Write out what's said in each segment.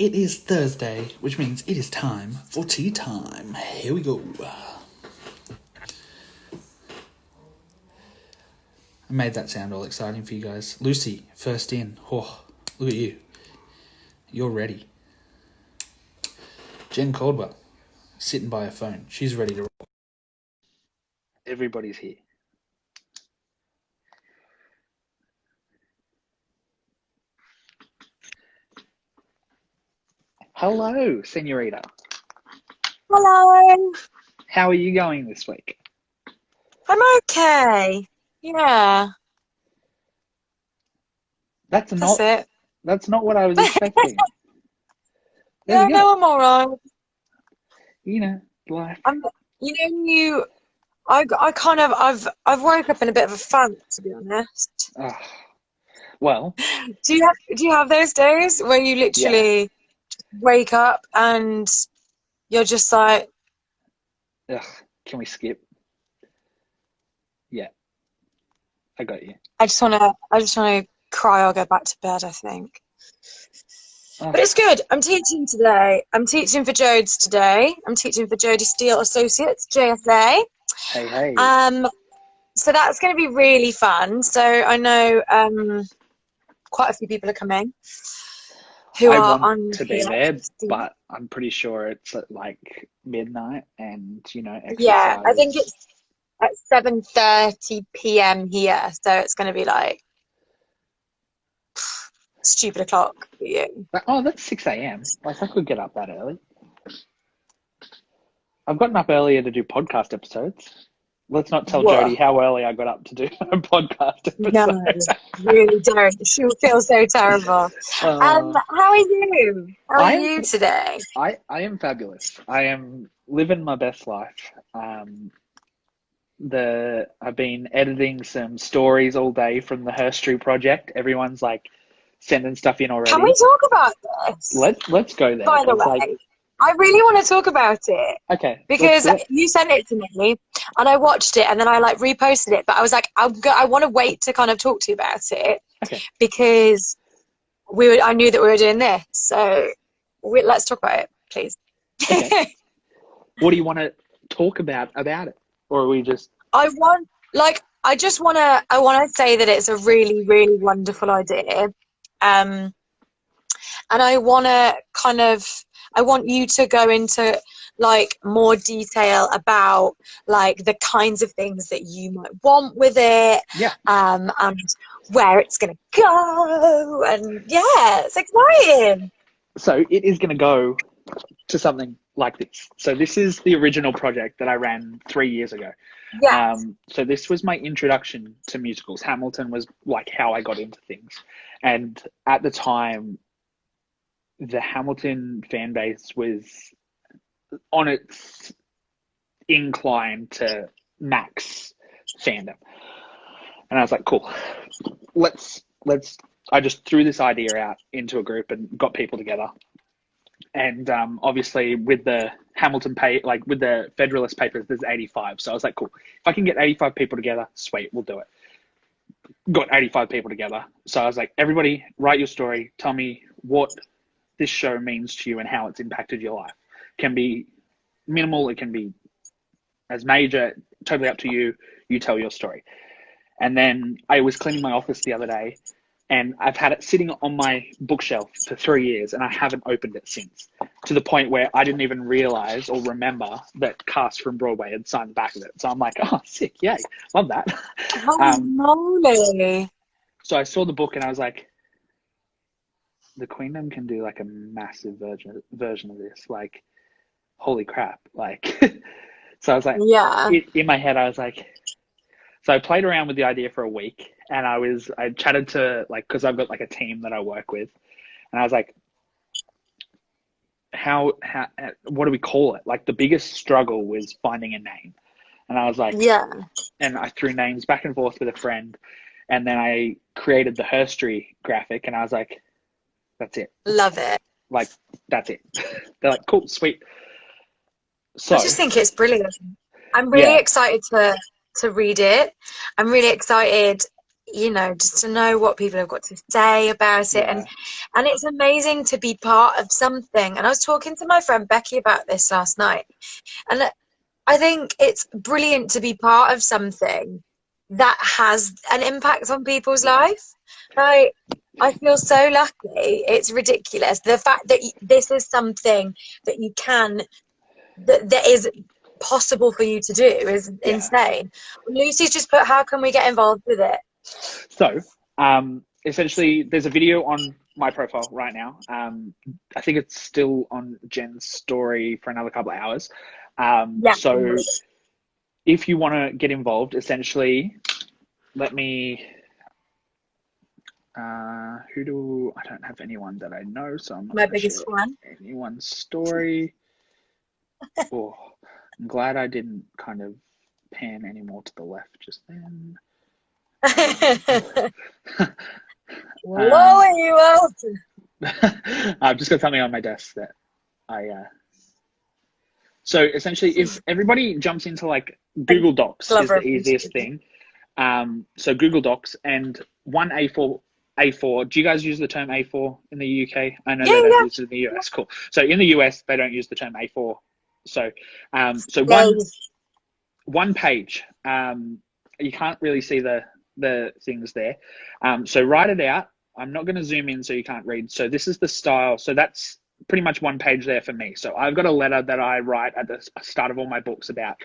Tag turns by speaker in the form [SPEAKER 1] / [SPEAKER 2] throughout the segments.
[SPEAKER 1] It is Thursday, which means it is time for tea time. Here we go. I made that sound all exciting for you guys. Lucy, first in. Oh, look at you. You're ready. Jen Caldwell, sitting by her phone. She's ready to roll. Everybody's here. Hello, Senorita.
[SPEAKER 2] Hello.
[SPEAKER 1] How are you going this week?
[SPEAKER 2] I'm okay. Yeah,
[SPEAKER 1] That's
[SPEAKER 2] that's it.
[SPEAKER 1] not what I was expecting. There
[SPEAKER 2] Yeah,
[SPEAKER 1] we go.
[SPEAKER 2] no, I'm all right.
[SPEAKER 1] You know, life.
[SPEAKER 2] I'm, I've woke up in a bit of a funk, to be honest.
[SPEAKER 1] Well,
[SPEAKER 2] Do you have those days where you
[SPEAKER 1] yeah.
[SPEAKER 2] literally wake up and you're just like,
[SPEAKER 1] Ugh, can we skip? Yeah, I got you.
[SPEAKER 2] I just wanna cry or go back to bed, I think.
[SPEAKER 1] Ugh,
[SPEAKER 2] But it's good. I'm teaching today. I'm teaching for Jodes today. I'm teaching for Jody Steele Associates, JSA.
[SPEAKER 1] hey.
[SPEAKER 2] Um, So that's going to be really fun. So I know quite a few people are coming who
[SPEAKER 1] I
[SPEAKER 2] are
[SPEAKER 1] want
[SPEAKER 2] on
[SPEAKER 1] to be
[SPEAKER 2] here.
[SPEAKER 1] there, but I'm pretty sure it's at like midnight and,
[SPEAKER 2] Yeah, I think
[SPEAKER 1] exercise.
[SPEAKER 2] it's at 7:30 p.m. here. So it's going to be like stupid o'clock for you.
[SPEAKER 1] Oh, that's 6 a.m. Like, I could get up that early. I've gotten up earlier to do podcast episodes. Let's not tell
[SPEAKER 2] Whoa.
[SPEAKER 1] Jodie how early I got up to do a podcast
[SPEAKER 2] No,
[SPEAKER 1] episode.
[SPEAKER 2] really don't. She'll feel so terrible.
[SPEAKER 1] uh,
[SPEAKER 2] How are you? How are
[SPEAKER 1] I am
[SPEAKER 2] you today?
[SPEAKER 1] I am fabulous. I am living my best life. I've been editing some stories all day from the Herstory project. Everyone's like sending stuff in
[SPEAKER 2] Can we
[SPEAKER 1] already.
[SPEAKER 2] talk about this?
[SPEAKER 1] Let's go there
[SPEAKER 2] By the
[SPEAKER 1] because like
[SPEAKER 2] way, I really want to talk about it.
[SPEAKER 1] okay, let's
[SPEAKER 2] Because
[SPEAKER 1] do it.
[SPEAKER 2] you sent it to me and I watched it and then I like reposted it, but I was like, I want to wait to kind of talk to you about it
[SPEAKER 1] Okay,
[SPEAKER 2] because I knew that we were doing this. So let's talk about it, please.
[SPEAKER 1] okay. What do you want to talk about it, or are we just
[SPEAKER 2] I want to say that it's a really, really wonderful idea. Um, and I want you to go into like more detail about like the kinds of things that you might want with it,
[SPEAKER 1] yeah?
[SPEAKER 2] and where it's gonna go, and yeah, it's exciting.
[SPEAKER 1] So it is going to go to something like this. So this is the original project that I ran 3 years ago.
[SPEAKER 2] Yes,
[SPEAKER 1] So this was my introduction to musicals. Hamilton was like how I got into things, and at the time, the Hamilton fan base was on its incline to max fandom, and I was like, cool, let's. I just threw this idea out into a group and got people together. And obviously, with the Hamilton like with the Federalist Papers, there's 85. So I was like, cool. If I can get 85 people together, sweet, we'll do it. Got 85 people together. So I was like, everybody, write your story. Tell me what this show means to you and how it's impacted your life. It can be minimal. It can be as major. Totally up to you. You tell your story. And then I was cleaning my office the other day, and I've had it sitting on my bookshelf for 3 years, and I haven't opened it since, to the point where I didn't even realize or remember that cast from Broadway had signed the back of it. So I'm like, oh, sick, yay, love that.
[SPEAKER 2] holy moly.
[SPEAKER 1] So I saw the book, and I was like, the Queendom can do like a massive version of this. Like, holy crap. Like, so I was like,
[SPEAKER 2] Yeah,
[SPEAKER 1] in my head, I was like, so I played around with the idea for a week, and I chatted to like, because I've got like a team that I work with, and I was like, how what do we call it? Like the biggest struggle was finding a name, and I was like,
[SPEAKER 2] yeah,
[SPEAKER 1] and I threw names back and forth with a friend, and then I created the Herstory graphic, and I was like, that's it,
[SPEAKER 2] love it.
[SPEAKER 1] like that's it. They're like, cool, sweet.
[SPEAKER 2] I
[SPEAKER 1] So
[SPEAKER 2] just think it's brilliant. I'm really
[SPEAKER 1] yeah,
[SPEAKER 2] excited to read it. I'm really excited. you know, just to know what people have got to say about it.
[SPEAKER 1] Yeah.
[SPEAKER 2] And it's amazing to be part of something. And I was talking to my friend Becky about this last night. And I think it's brilliant to be part of something that has an impact on people's
[SPEAKER 1] Yeah.
[SPEAKER 2] life. Like, I feel so lucky. It's ridiculous. The fact that this is something that you can, that is possible for you to do is
[SPEAKER 1] Yeah.
[SPEAKER 2] insane. Lucy's just put, how can we get involved with it?
[SPEAKER 1] So, essentially, there's a video on my profile right now. I think it's still on Jen's story for another couple of hours.
[SPEAKER 2] Yeah.
[SPEAKER 1] So, if you want to get involved, essentially, let me. I don't have anyone that I know, so I'm not
[SPEAKER 2] My
[SPEAKER 1] going to
[SPEAKER 2] biggest
[SPEAKER 1] share
[SPEAKER 2] fan.
[SPEAKER 1] anyone's story. Oh, I'm glad I didn't kind of pan any more to the left just then.
[SPEAKER 2] Whoa, you out.
[SPEAKER 1] I've just got something on my desk that I. So essentially, if everybody jumps into like Google Docs is the easiest thing. So Google Docs and one A4. Do you guys use the term A4 in the UK? I know they don't use it in the US. Cool. So in the US, they don't use the term A4. So, so one page. You can't really see the things there. So write it out. I'm not going to zoom in so you can't read. So this is the style. So that's pretty much one page there for me. So I've got a letter that I write at the start of all my books about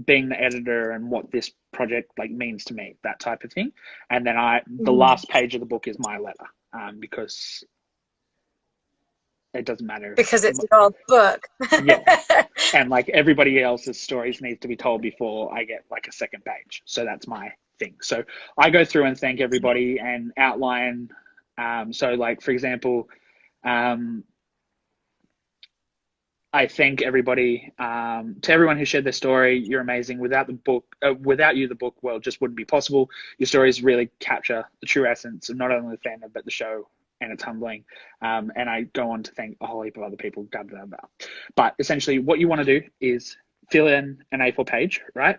[SPEAKER 1] being the editor and what this project like means to me, that type of thing. And then the last page of the book is my letter, because it doesn't matter.
[SPEAKER 2] Because it's your book.
[SPEAKER 1] Yeah. And like everybody else's stories need to be told before I get like a second page. So that's my thing. So I go through and thank everybody and outline. So like, for example, I thank everybody, to everyone who shared their story. You're amazing. Without you, the book, well, just wouldn't be possible. Your stories really capture the true essence of not only the fandom, but the show and its humbling. And I go on to thank a whole heap of other people, blah, blah, blah. But essentially what you want to do is fill in an A4 page, right?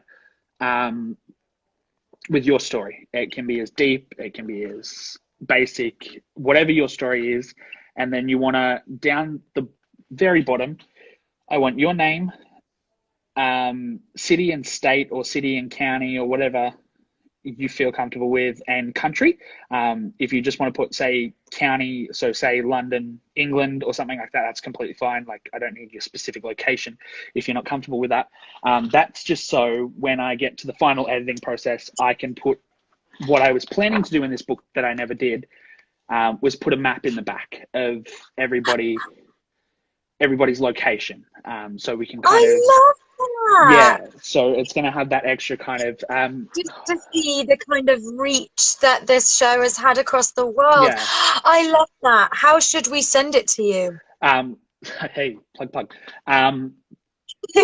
[SPEAKER 1] With your story. It can be as deep, it can be as basic, whatever your story is. And then you want to, down the very bottom, I want your name, city and state, or city and county, or whatever you feel comfortable with, and country. If you just want to put, say, county, so say London, England, or something like that, that's completely fine. Like, I don't need your specific location if you're not comfortable with that. That's just so when I get to the final editing process, I can put what I was planning to do in this book that I never did, was put a map in the back of everybody's location, so we can kind of
[SPEAKER 2] love that.
[SPEAKER 1] Yeah, so it's going to have that extra kind of
[SPEAKER 2] just to see the kind of reach that this show has had across the world.
[SPEAKER 1] Yeah.
[SPEAKER 2] I love that. How should we send it to you?
[SPEAKER 1] Hey, plug.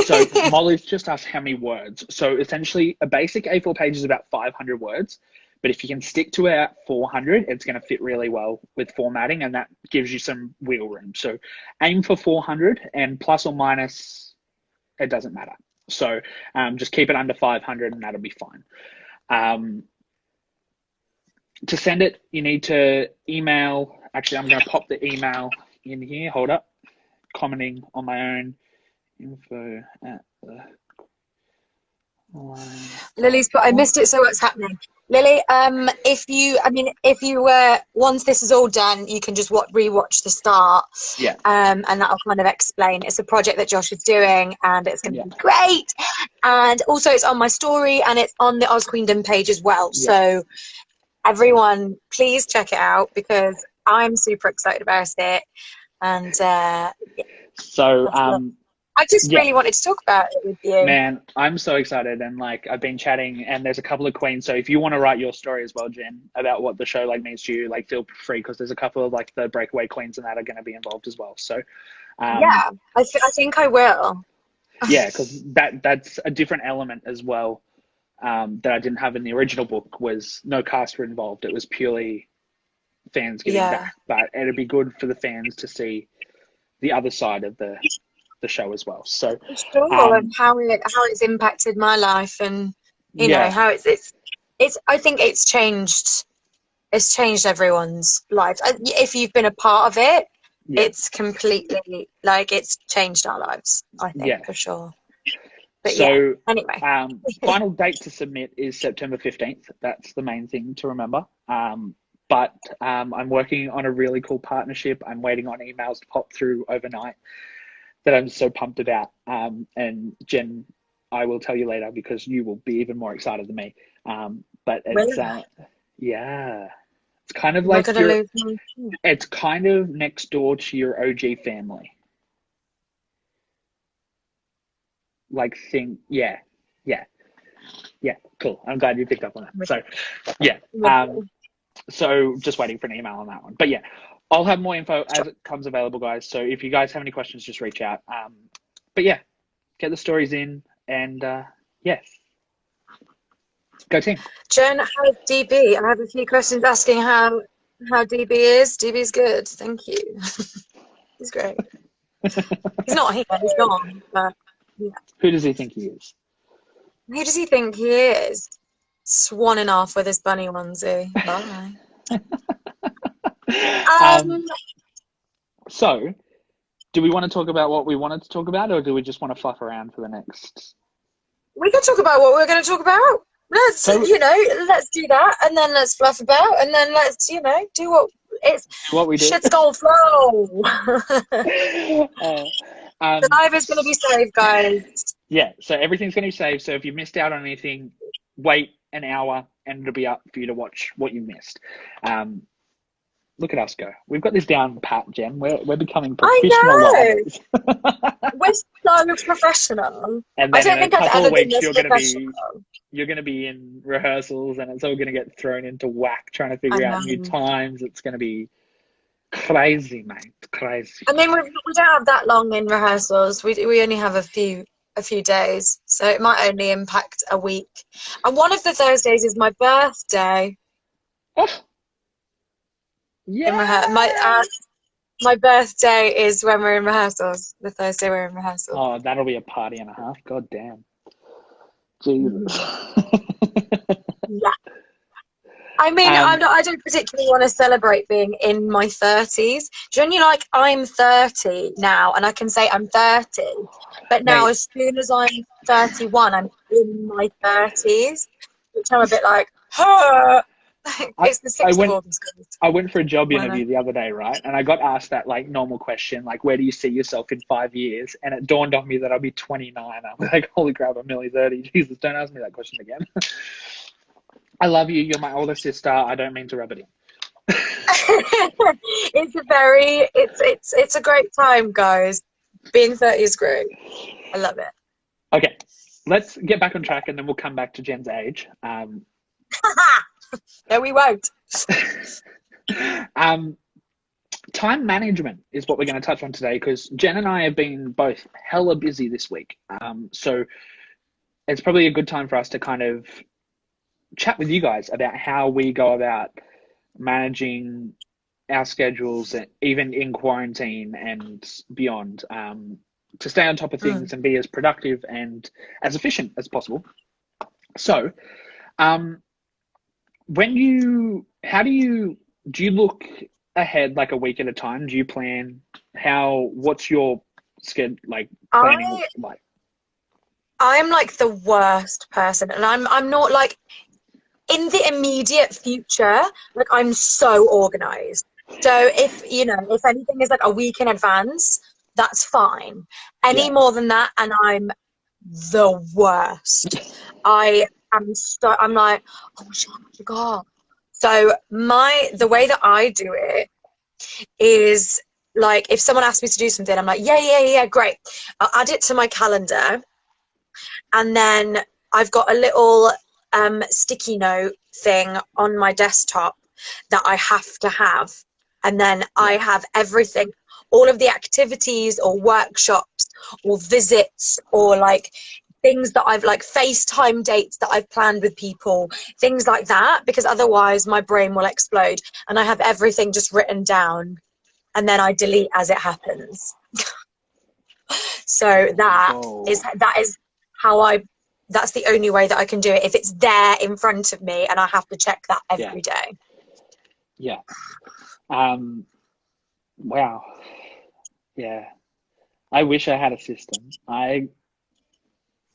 [SPEAKER 1] So Molly's just asked how many words. So essentially a basic A4 page is about 500 words. But if you can stick to about 400, it's going to fit really well with formatting, and that gives you some wiggle room. So aim for 400, and plus or minus, it doesn't matter. So just keep it under 500 and that'll be fine. To send it, you need to email. Actually, I'm going to pop the email in here. Hold up. Commenting on my own. Info at the line.
[SPEAKER 2] Lily's put, I missed it, so what's happening? Lily, if you were, once this is all done, you can just rewatch the start.
[SPEAKER 1] Yeah.
[SPEAKER 2] And that'll kind of explain. It's a project that Josh is doing, and it's going to be great. And also, it's on my story, and it's on the Ausqueendom page as well. Yeah. So, everyone, please check it out, because I'm super excited about it. And
[SPEAKER 1] so,
[SPEAKER 2] I just really wanted to talk about it with you.
[SPEAKER 1] Man, I'm so excited, and like I've been chatting, and there's a couple of queens. So if you want to write your story as well, Jen, about what the show like means to you, like feel free, because there's a couple of like the breakaway queens and that are going to be involved as well. So
[SPEAKER 2] yeah, I think I will.
[SPEAKER 1] Yeah, because that's a different element as well, that I didn't have in the original book. Was no cast were involved. It was purely fans getting back. But it'd be good for the fans to see the other side of the show as well. So
[SPEAKER 2] sure, and how it's impacted my life, and you know how it's I think it's changed. It's changed everyone's lives. If you've been a part of it,
[SPEAKER 1] Yeah.
[SPEAKER 2] it's completely like it's changed our lives. I think
[SPEAKER 1] Yeah.
[SPEAKER 2] for sure. But
[SPEAKER 1] So,
[SPEAKER 2] yeah. Anyway,
[SPEAKER 1] final date to submit is September 15th. That's the main thing to remember. But I'm working on a really cool partnership. I'm waiting on emails to pop through overnight that I'm so pumped about. And Jen, I will tell you later because you will be even more excited than me. But it's
[SPEAKER 2] really,
[SPEAKER 1] yeah, it's kind of
[SPEAKER 2] I'm not
[SPEAKER 1] like
[SPEAKER 2] gonna lose my shit.
[SPEAKER 1] it's kind of next door to your OG family. Like yeah, yeah, yeah. Cool. I'm glad you picked up on that. So yeah. So just waiting for an email on that one. But yeah, I'll have more info as it comes available, guys. So if you guys have any questions, just reach out. But yeah, get the stories in and yes, go team.
[SPEAKER 2] Jen, how's DB? I have a few questions asking how DB is. DB's good, thank you. He's great. He's not here, he's gone, but yeah.
[SPEAKER 1] Who does he think he is?
[SPEAKER 2] Who does he think he is? Swanning off with his bunny onesie. Bye.
[SPEAKER 1] So, do we want to talk about what we wanted to talk about, or do we just want to fluff around for the next?
[SPEAKER 2] We can talk about what we're going to talk about. Let's, let's do that, and then let's fluff about, and then let's, do what we do. Shit's gonna flow. The live is going to be saved, guys.
[SPEAKER 1] Yeah, so everything's going to be saved. So if you missed out on anything, wait an hour, and it'll be up for you to watch what you missed. Look at us go. We've got this down pat, Jen. We're becoming professional lives.
[SPEAKER 2] We're so professional.
[SPEAKER 1] And then in a couple of weeks, you're going to be in rehearsals, and it's all going to get thrown into whack trying to figure out new times. It's going to be crazy, mate. Crazy.
[SPEAKER 2] I mean, we don't have that long in rehearsals. We only have a few days, so it might only impact a week. And one of the Thursdays is my birthday.
[SPEAKER 1] Oh. Yeah.
[SPEAKER 2] My birthday is when we're in rehearsals. The Thursday we're in rehearsals.
[SPEAKER 1] Oh, that'll be a party and a half. God damn. Jesus.
[SPEAKER 2] Yeah. I mean, I don't particularly want to celebrate being in my 30s. Do you know, I'm 30 now, and I can say I'm 30. But now, as soon as I'm 31, I'm in my 30s, which I'm a bit like, huh. It's the 6th of August.
[SPEAKER 1] I went for a job interview the other day, right? And I got asked that normal question, where do you see yourself in 5 years? And it dawned on me that I'll be 29. I'm like, holy crap, I'm nearly 30. Jesus, don't ask me that question again. I love you. You're my older sister. I don't mean to rub it in.
[SPEAKER 2] It's a great time, guys. Being 30 is great. I love it.
[SPEAKER 1] Okay, let's get back on track, and then we'll come back to Jen's age.
[SPEAKER 2] No, we won't.
[SPEAKER 1] Time management is what we're going to touch on today, because Jen and I have been both hella busy this week. So it's probably a good time for us to kind of chat with you guys about how we go about managing our schedules, even in quarantine and beyond, to stay on top of things and be as productive and as efficient as possible. So, do you look ahead a week at a time? Do you plan what's your schedule planning like?
[SPEAKER 2] I'm the worst person, and I'm not in the immediate future, I'm so organized. So if anything is a week in advance, that's fine. More than that, and I'm the worst. I'm like, oh shit, I forgot. So the way that I do it is if someone asks me to do something, I'm like, yeah, great. I'll add it to my calendar, and then I've got a little sticky note thing on my desktop that I have to have, and then I have everything, all of the activities or workshops or visits or things that I've FaceTime dates that I've planned with people, things like that, because otherwise my brain will explode, and I have everything just written down, and then I delete as it happens. So that is how I that's the only way that I can do it, if it's there in front of me and I have to check that every day.
[SPEAKER 1] Yeah. Wow. Yeah. I wish I had a system. I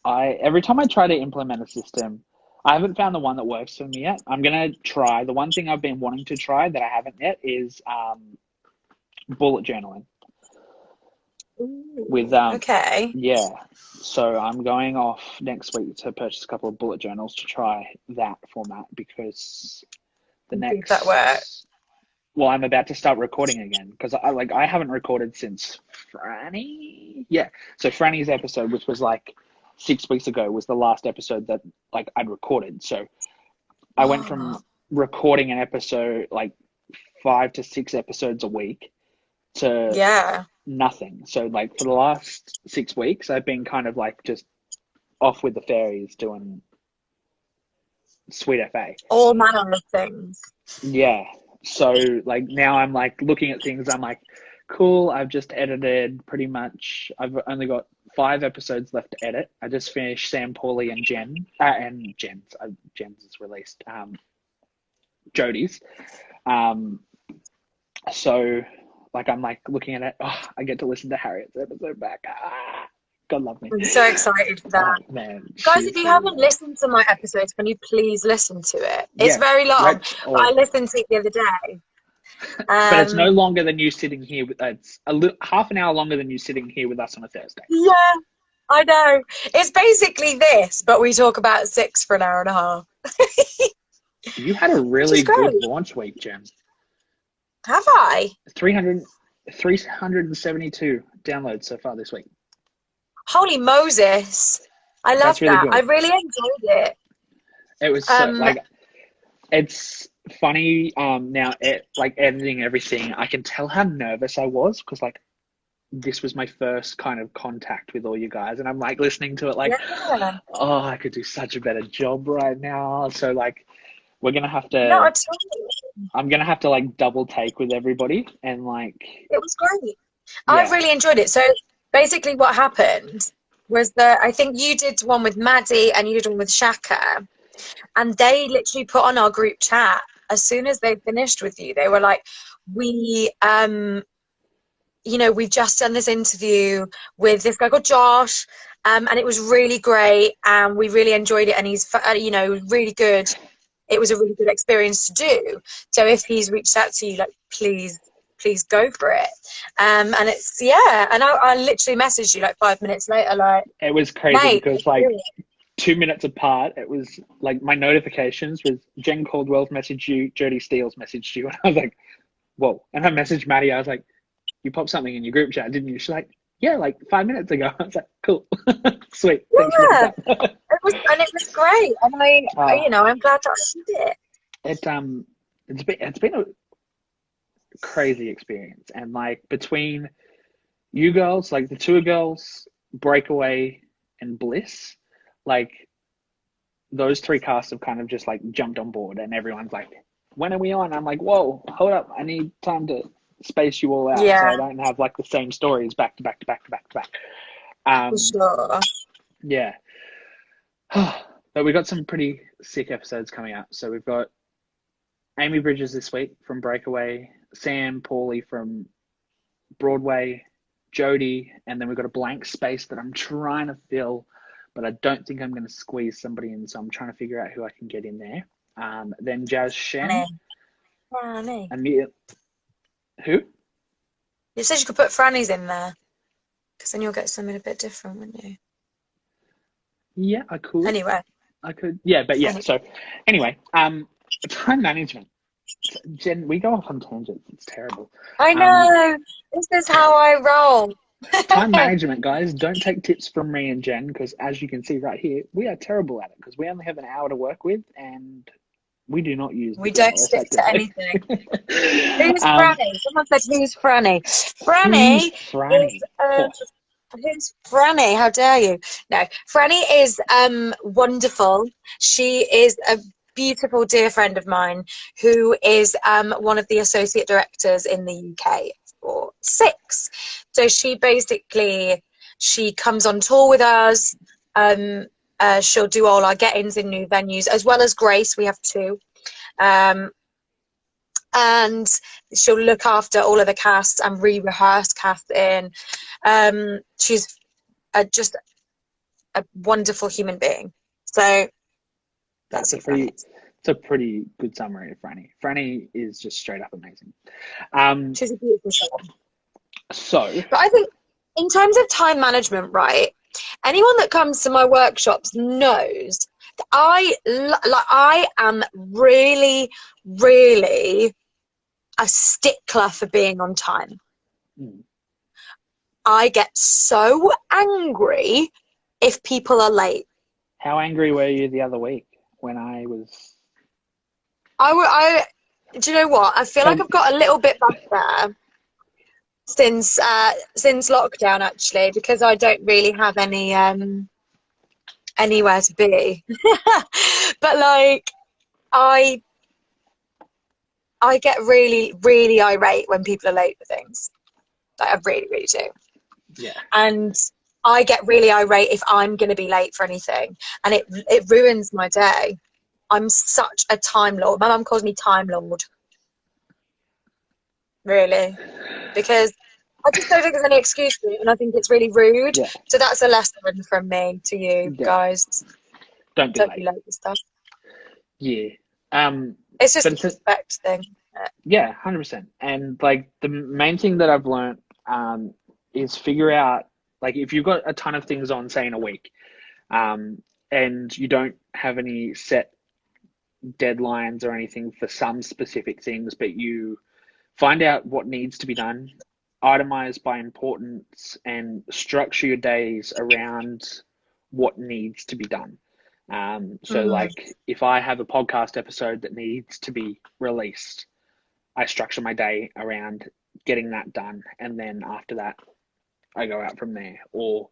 [SPEAKER 1] every time I try to implement a system, I haven't found the one that works for me yet. I'm gonna try. The one thing I've been wanting to try that I haven't yet is bullet journaling. With
[SPEAKER 2] okay.
[SPEAKER 1] Yeah. So I'm going off next week to purchase a couple of bullet journals to try that format, because the next
[SPEAKER 2] that works.
[SPEAKER 1] well, I'm about to start recording again, because I haven't recorded since Franny. Yeah. So Franny's episode, which was like 6 weeks ago, was the last episode that like I'd recorded. So I went from recording an episode, like 5 to 6 episodes a week, to nothing. So like for the last 6 weeks, I've been kind of like just off with the fairies doing Sweet FA.
[SPEAKER 2] All manner of things.
[SPEAKER 1] Yeah. So like now I'm like looking at things, I'm like, cool, I've just edited pretty much. I've only got 5 episodes left to edit. I just finished Sam, Paulie, and Jen's is released. Jodie's. So like I'm like looking at it, I get to listen to Harriet's episode back. God love me.
[SPEAKER 2] I'm so excited for that.
[SPEAKER 1] Oh, man,
[SPEAKER 2] guys, if you haven't listened to my episodes, can you please listen to it? It's
[SPEAKER 1] Yeah,
[SPEAKER 2] very long, but I
[SPEAKER 1] or
[SPEAKER 2] listened to it the other day.
[SPEAKER 1] but it's no longer than you sitting here with it's half an hour longer than you sitting here with us on a Thursday.
[SPEAKER 2] Yeah, I know. It's basically this, but we talk about sex for an hour and a half.
[SPEAKER 1] You had a really good launch week, Jen.
[SPEAKER 2] Have I?
[SPEAKER 1] 372 downloads so far this week.
[SPEAKER 2] Holy Moses. I love
[SPEAKER 1] really
[SPEAKER 2] that.
[SPEAKER 1] good.
[SPEAKER 2] I really enjoyed it.
[SPEAKER 1] It was like, it's funny now, like editing everything, I can tell how nervous I was, because like this was my first kind of contact with all you guys, and I'm like listening to it like, oh, I could do such a better job right now. So like we're gonna have to I'm gonna have to like double take with everybody, and like
[SPEAKER 2] it was great. I've really enjoyed it. So basically what happened was that I think you did one with Maddie and you did one with Shaka, and they literally put on our group chat as soon as they finished with you, they were like, we've just done this interview with this guy called Josh, and it was really great, and we really enjoyed it, and he's really good. It was a really good experience to do. So if he's reached out to you, like, please go for it. And it's, and I literally messaged you like 5 minutes later, like,
[SPEAKER 1] it was crazy, because like 2 minutes apart, it was like my notifications was Jen Caldwell's messaged you, Jodie Steele's messaged you, and I was like, whoa. And I messaged Maddie, I was like, you popped something in your group chat, didn't you? She's like, yeah, like 5 minutes ago. I was like, cool. Sweet. Thanks for that.
[SPEAKER 2] it was great. And I'm glad that I did it.
[SPEAKER 1] It's been a crazy experience, and like between you girls, like the two girls, Breakaway and Bliss, like those 3 casts have kind of just like jumped on board, and everyone's like, when are we on? I'm like, whoa, hold up, I need time to space you all out, so I don't have like the same stories back to back to back to back to back.
[SPEAKER 2] For sure.
[SPEAKER 1] Yeah. But we got some pretty sick episodes coming up. So we've got Amy Bridges this week from Breakaway, Sam, Paulie from Broadway, Jodie, and then we've got a blank space that I'm trying to fill, but I don't think I'm going to squeeze somebody in, so I'm trying to figure out who I can get in there. Then Jazz Shen.
[SPEAKER 2] Franny.
[SPEAKER 1] Who?
[SPEAKER 2] You said you could put Franny's in there, because then you'll get something a bit different, wouldn't you?
[SPEAKER 1] Yeah, I could.
[SPEAKER 2] Anyway.
[SPEAKER 1] I could. Yeah, but yeah. So anyway, time management. Jen, we go off on tangents. It's terrible.
[SPEAKER 2] I know. This is how I roll.
[SPEAKER 1] Time management, guys. Don't take tips from me and Jen, because as you can see right here, we are terrible at it, because we only have an hour to work with, and we do not use.
[SPEAKER 2] We don't stick to anything. Who's Franny? Someone said, "Who's Franny?" Franny is. Who's Franny? How dare you? No, Franny is wonderful. She is a beautiful dear friend of mine who is one of the associate directors in the UK for Six. So she comes on tour with us. She'll do all our get-ins in new venues, as well as Grace. We have two. And she'll look after all of the cast and re-rehearse cast in. She's just a wonderful human being. So
[SPEAKER 1] that's a pretty good summary of Franny. Franny is just straight up amazing.
[SPEAKER 2] She's a beautiful soul.
[SPEAKER 1] So,
[SPEAKER 2] but I think in terms of time management, right? Anyone that comes to my workshops knows that I am really, really a stickler for being on time. I get so angry if people are late.
[SPEAKER 1] How angry were you the other week when I was?
[SPEAKER 2] Do you know what? I feel like I've got a little bit back there since lockdown, actually, because I don't really have any anywhere to be. But like, I get really, really irate when people are late for things. Like, I really, really do.
[SPEAKER 1] Yeah.
[SPEAKER 2] And I get really irate if I'm going to be late for anything, and it ruins my day. I'm such a time lord. My mum calls me Time Lord. Really, because I just don't think there's any excuse for it, and I think it's really rude.
[SPEAKER 1] Yeah.
[SPEAKER 2] So that's a lesson from me to you guys.
[SPEAKER 1] Don't be late
[SPEAKER 2] with stuff.
[SPEAKER 1] Yeah.
[SPEAKER 2] It's just a respect thing.
[SPEAKER 1] Yeah, 100%. And like the main thing that I've learned is figure out, like, if you've got a ton of things on, say in a week, and you don't have any set deadlines or anything for some specific things, but you find out what needs to be done, itemize by importance, and structure your days around what needs to be done. So like if I have a podcast episode that needs to be released, I structure my day around getting that done, and then after that I go out from there. Or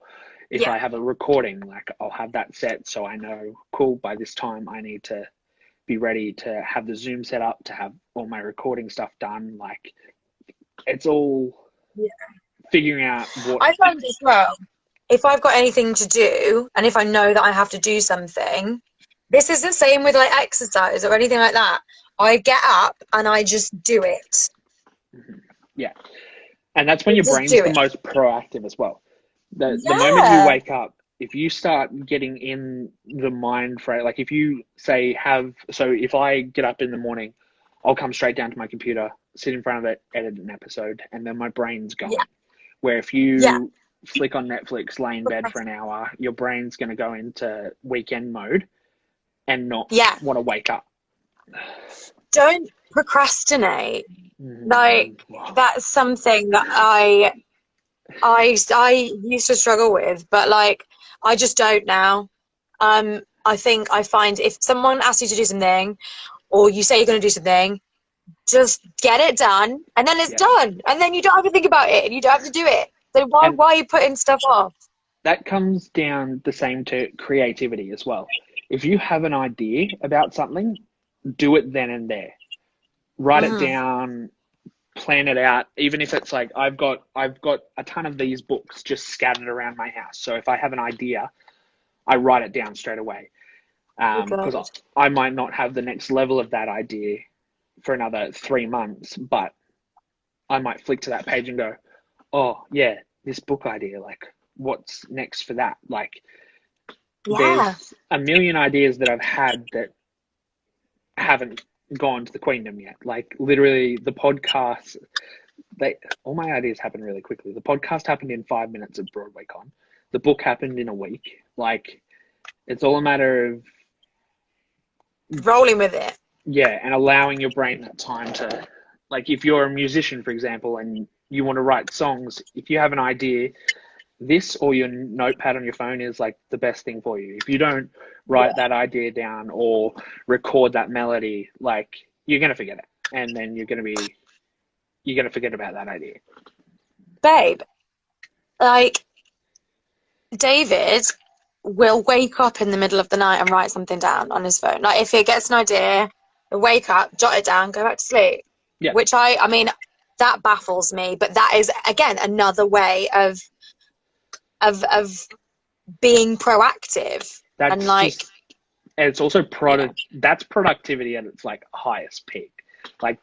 [SPEAKER 1] if I have a recording, like I'll have that set so I know, cool, by this time I need to be ready to have the Zoom set up, to have all my recording stuff done. Like, it's all figuring out what
[SPEAKER 2] I find as well, if I've got anything to do and if I know that I have to do something, this is the same with like exercise or anything like that. I get up and I just do it.
[SPEAKER 1] Yeah. And that's when your brain's the most proactive as well. The moment you wake up, if you start getting in the mind frame, like if you say if I get up in the morning, I'll come straight down to my computer, sit in front of it, edit an episode, and then my brain's going. Where if you flick on Netflix, lay in bed for an hour, your brain's going to go into weekend mode and not want to wake up.
[SPEAKER 2] Don't procrastinate. Like, that's something that I used to struggle with, but like I just don't now. I find if someone asks you to do something, or you say you're going to do something, just get it done, and then it's done, and then you don't have to think about it, and you don't have to do it. So why are you putting stuff off?
[SPEAKER 1] That comes down the same to creativity as well. If you have an idea about something, do it then and there. Write it down, plan it out. Even if it's like, I've got a ton of these books just scattered around my house. So if I have an idea, I write it down straight away. Because I might not have the next level of that idea for another 3 months, but I might flick to that page and go, oh yeah, this book idea, like what's next for that? Like there's a million ideas that I've had that haven't gone to the Queendom yet. Like literally the podcast, all my ideas happen really quickly. The podcast happened in 5 minutes at BroadwayCon. The book happened in a week. Like, it's all a matter of
[SPEAKER 2] rolling with it.
[SPEAKER 1] Yeah, and allowing your brain that time to, like, if you're a musician, for example, and you want to write songs, if you have an idea, this or your notepad on your phone is like the best thing for you. If you don't write that idea down or record that melody, like, you're going to forget it. And then you're going to forget about that idea.
[SPEAKER 2] Babe, like, David will wake up in the middle of the night and write something down on his phone. Like, if he gets an idea, he'll wake up, jot it down, go back to sleep. Yeah. Which I mean, that baffles me. But that is, again, another way of being proactive. And
[SPEAKER 1] That's
[SPEAKER 2] like,
[SPEAKER 1] just, and it's also
[SPEAKER 2] yeah,
[SPEAKER 1] that's productivity at its like highest peak. Like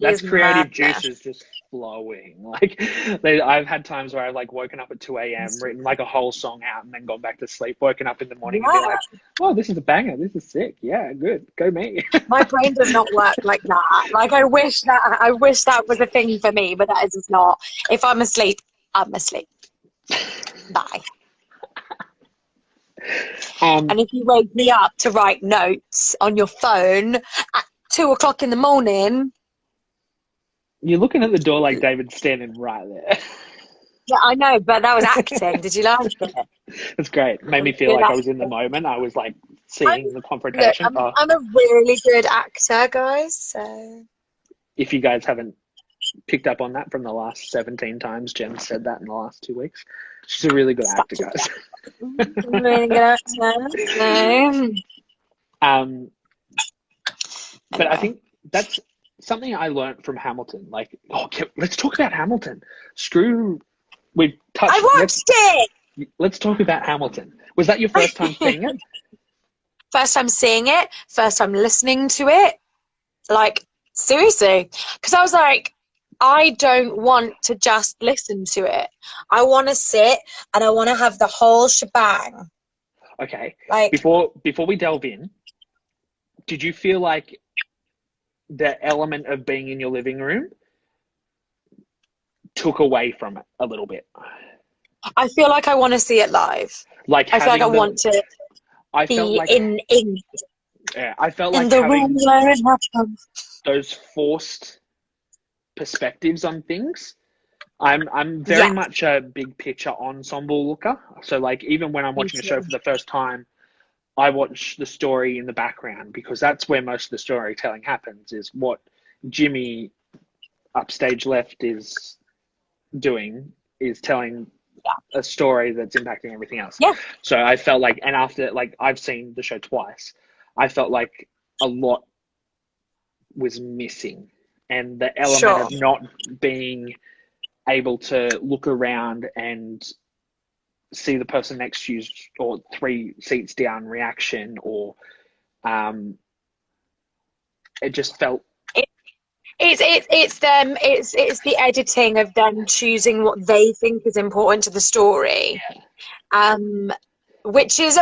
[SPEAKER 2] it
[SPEAKER 1] that's
[SPEAKER 2] is
[SPEAKER 1] creative
[SPEAKER 2] madness.
[SPEAKER 1] juices just flowing. Like I've had times where I've like woken up at 2 a.m., written like a whole song out, and then gone back to sleep. Woken up in the morning and be
[SPEAKER 2] Yeah,
[SPEAKER 1] like, "Oh, this is a banger. This is sick. Yeah, good. Go me."
[SPEAKER 2] my brain does not work like that. Like, I wish that was a thing for me, but that is just not. If I'm asleep, I'm asleep. Bye.
[SPEAKER 1] Um,
[SPEAKER 2] And if you wake me up to write notes on your phone at 2 o'clock in the morning,
[SPEAKER 1] you're looking at the door like David's standing right there.
[SPEAKER 2] yeah, I know, but that was acting. Did you like it?
[SPEAKER 1] It's great. It made
[SPEAKER 2] That
[SPEAKER 1] me
[SPEAKER 2] was
[SPEAKER 1] feel
[SPEAKER 2] good
[SPEAKER 1] like I was in the
[SPEAKER 2] acting.
[SPEAKER 1] moment. I was like
[SPEAKER 2] I'm,
[SPEAKER 1] seeing the
[SPEAKER 2] look,
[SPEAKER 1] confrontation. Oh,
[SPEAKER 2] I'm a really good actor, guys. So
[SPEAKER 1] if you guys haven't picked up on that from the last 17 times Jen said that in the last 2 weeks, she's a really good
[SPEAKER 2] stop
[SPEAKER 1] actor,
[SPEAKER 2] it.
[SPEAKER 1] guys.
[SPEAKER 2] I'm really good actor. So
[SPEAKER 1] Um, but I
[SPEAKER 2] anyway,
[SPEAKER 1] think that's something I learned from Hamilton. Like, oh, let's talk about Hamilton. Screw, we've touched.
[SPEAKER 2] I watched it.
[SPEAKER 1] Let's talk about Hamilton. Was that your first time seeing it?
[SPEAKER 2] First time seeing it, first time listening to it. Like, seriously. Because I was like, I don't want to just listen to it. I want to sit and I want to have the whole shebang.
[SPEAKER 1] Okay.
[SPEAKER 2] Like,
[SPEAKER 1] Before we delve in, did you feel like the element of being in your living room took away from it a little bit?
[SPEAKER 2] I feel like I want to see it live.
[SPEAKER 1] Like
[SPEAKER 2] I feel like I
[SPEAKER 1] having
[SPEAKER 2] want
[SPEAKER 1] the,
[SPEAKER 2] to
[SPEAKER 1] I felt
[SPEAKER 2] be
[SPEAKER 1] like, yeah, I felt
[SPEAKER 2] in
[SPEAKER 1] like
[SPEAKER 2] the room
[SPEAKER 1] having
[SPEAKER 2] where it happens.
[SPEAKER 1] those forced perspectives on things. I'm very
[SPEAKER 2] Yeah,
[SPEAKER 1] much a big picture ensemble looker. So like even when I'm
[SPEAKER 2] me
[SPEAKER 1] watching a show
[SPEAKER 2] too.
[SPEAKER 1] for the first time, I watch the story in the background because that's where most of the storytelling happens, is what Jimmy upstage left is doing, is telling
[SPEAKER 2] Yeah,
[SPEAKER 1] a story that's impacting everything else.
[SPEAKER 2] yeah,
[SPEAKER 1] So I felt like, and after, like, I've seen the show twice, I felt like a lot was missing. And the element
[SPEAKER 2] sure.
[SPEAKER 1] of not being able to look around and see the person next to you or 3 seats down reaction, or um, it just felt,
[SPEAKER 2] It, it's them. It's the editing of them choosing what they think is important to the story. Um, which is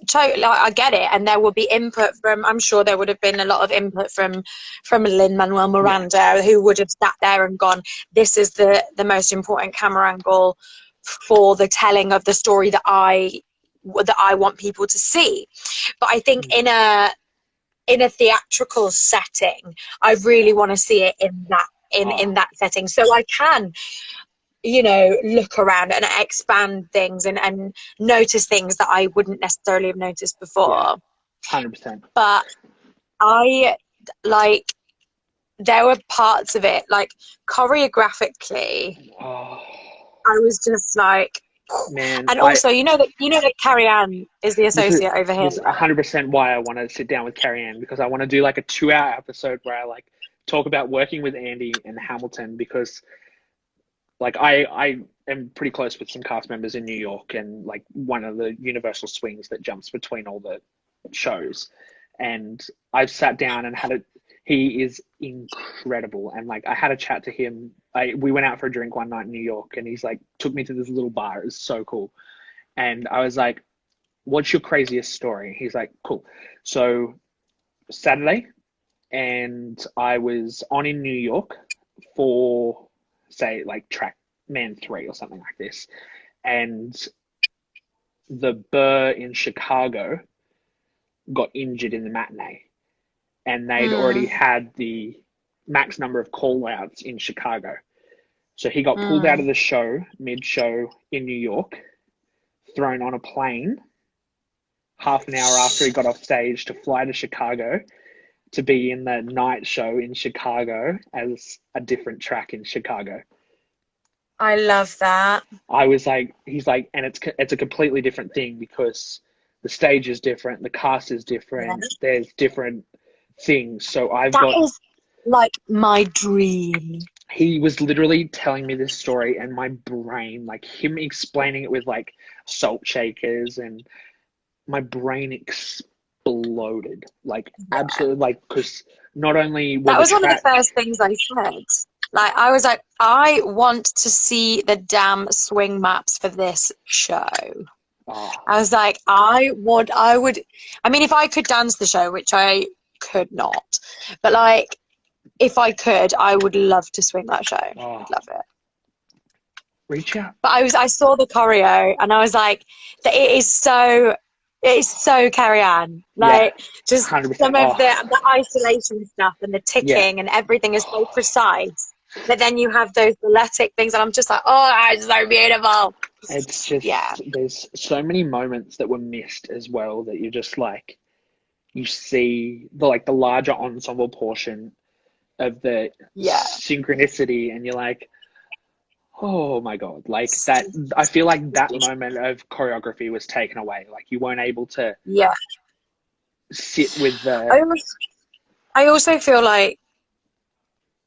[SPEAKER 2] totally, I get it, and there will be input from, I'm sure there would have been a lot of input from Lin-Manuel
[SPEAKER 1] yeah,
[SPEAKER 2] Miranda, who would have sat there and gone, this is the most important camera angle for the telling of the story that I want people to see. But I think in a theatrical setting, I really want to see it in that
[SPEAKER 1] oh,
[SPEAKER 2] in that setting, so I can, look around and expand things and notice things that I wouldn't necessarily have noticed
[SPEAKER 1] yeah,
[SPEAKER 2] before.
[SPEAKER 1] 100%.
[SPEAKER 2] But I, like, there were parts of it, like, choreographically,
[SPEAKER 1] Oh,
[SPEAKER 2] I was just like,
[SPEAKER 1] man,
[SPEAKER 2] and also, that Carrie Ann is the
[SPEAKER 1] this is
[SPEAKER 2] associate over here,
[SPEAKER 1] this is
[SPEAKER 2] right?
[SPEAKER 1] 100% why I want to sit down with Carrie Ann, because I want to do like a 2 hour episode where I like talk about working with Andy and Hamilton, because like I am pretty close with some cast members in New York, and like one of the universal swings that jumps between all the shows, and I've sat down and had it. He is incredible, and like I had a chat to him. We went out for a drink one night in New York, and he's like took me to this little bar. It was so cool, and I was like, "What's your craziest story?" He's like, "Cool." So Saturday, and I was on in New York for, say, like track man 3 or something like this, and the Burr in Chicago got injured in the matinee, and they'd already
[SPEAKER 2] Mm,
[SPEAKER 1] had the max number of call outs in Chicago. So he got pulled out of
[SPEAKER 2] mm.
[SPEAKER 1] the show mid show in New York, thrown on a plane half an hour after he got off stage to fly to Chicago to be in the night show in Chicago as a different track in Chicago.
[SPEAKER 2] I love that.
[SPEAKER 1] I was like, he's like, and it's a completely different thing because the stage is different, the cast is
[SPEAKER 2] Yeah.
[SPEAKER 1] different, there's different things. So I've
[SPEAKER 2] That
[SPEAKER 1] got,
[SPEAKER 2] is like my dream.
[SPEAKER 1] he was literally telling me this story, and my brain, like him explaining it with like salt shakers, and my brain exploded, like absolutely, like because not only were
[SPEAKER 2] That
[SPEAKER 1] the
[SPEAKER 2] was one of the
[SPEAKER 1] track,
[SPEAKER 2] first things I said. Like, I was like, I want to see the damn swing maps for this show.
[SPEAKER 1] oh,
[SPEAKER 2] I was like, I mean, if I could dance the show, which I could not, but like, if I could, I would love to swing that show.
[SPEAKER 1] oh,
[SPEAKER 2] I'd love it.
[SPEAKER 1] reach out,
[SPEAKER 2] But I saw the choreo and I was like, that it's so Carrie Ann.
[SPEAKER 1] yeah,
[SPEAKER 2] Like, just
[SPEAKER 1] 100%,
[SPEAKER 2] some of
[SPEAKER 1] oh,
[SPEAKER 2] the isolation stuff and the
[SPEAKER 1] yeah.
[SPEAKER 2] ticking and everything is so precise. But then you have those balletic things and I'm just like, oh, that's so beautiful.
[SPEAKER 1] It's
[SPEAKER 2] Yeah.
[SPEAKER 1] just, there's so many moments that were missed as well, that you just like, you see the like the larger ensemble portion of the
[SPEAKER 2] Yeah.
[SPEAKER 1] synchronicity, and you're like, oh my God, like that. I feel like that moment of choreography was taken away. Like you weren't able to
[SPEAKER 2] Yeah.
[SPEAKER 1] sit with
[SPEAKER 2] I
[SPEAKER 1] the,
[SPEAKER 2] also, I also feel like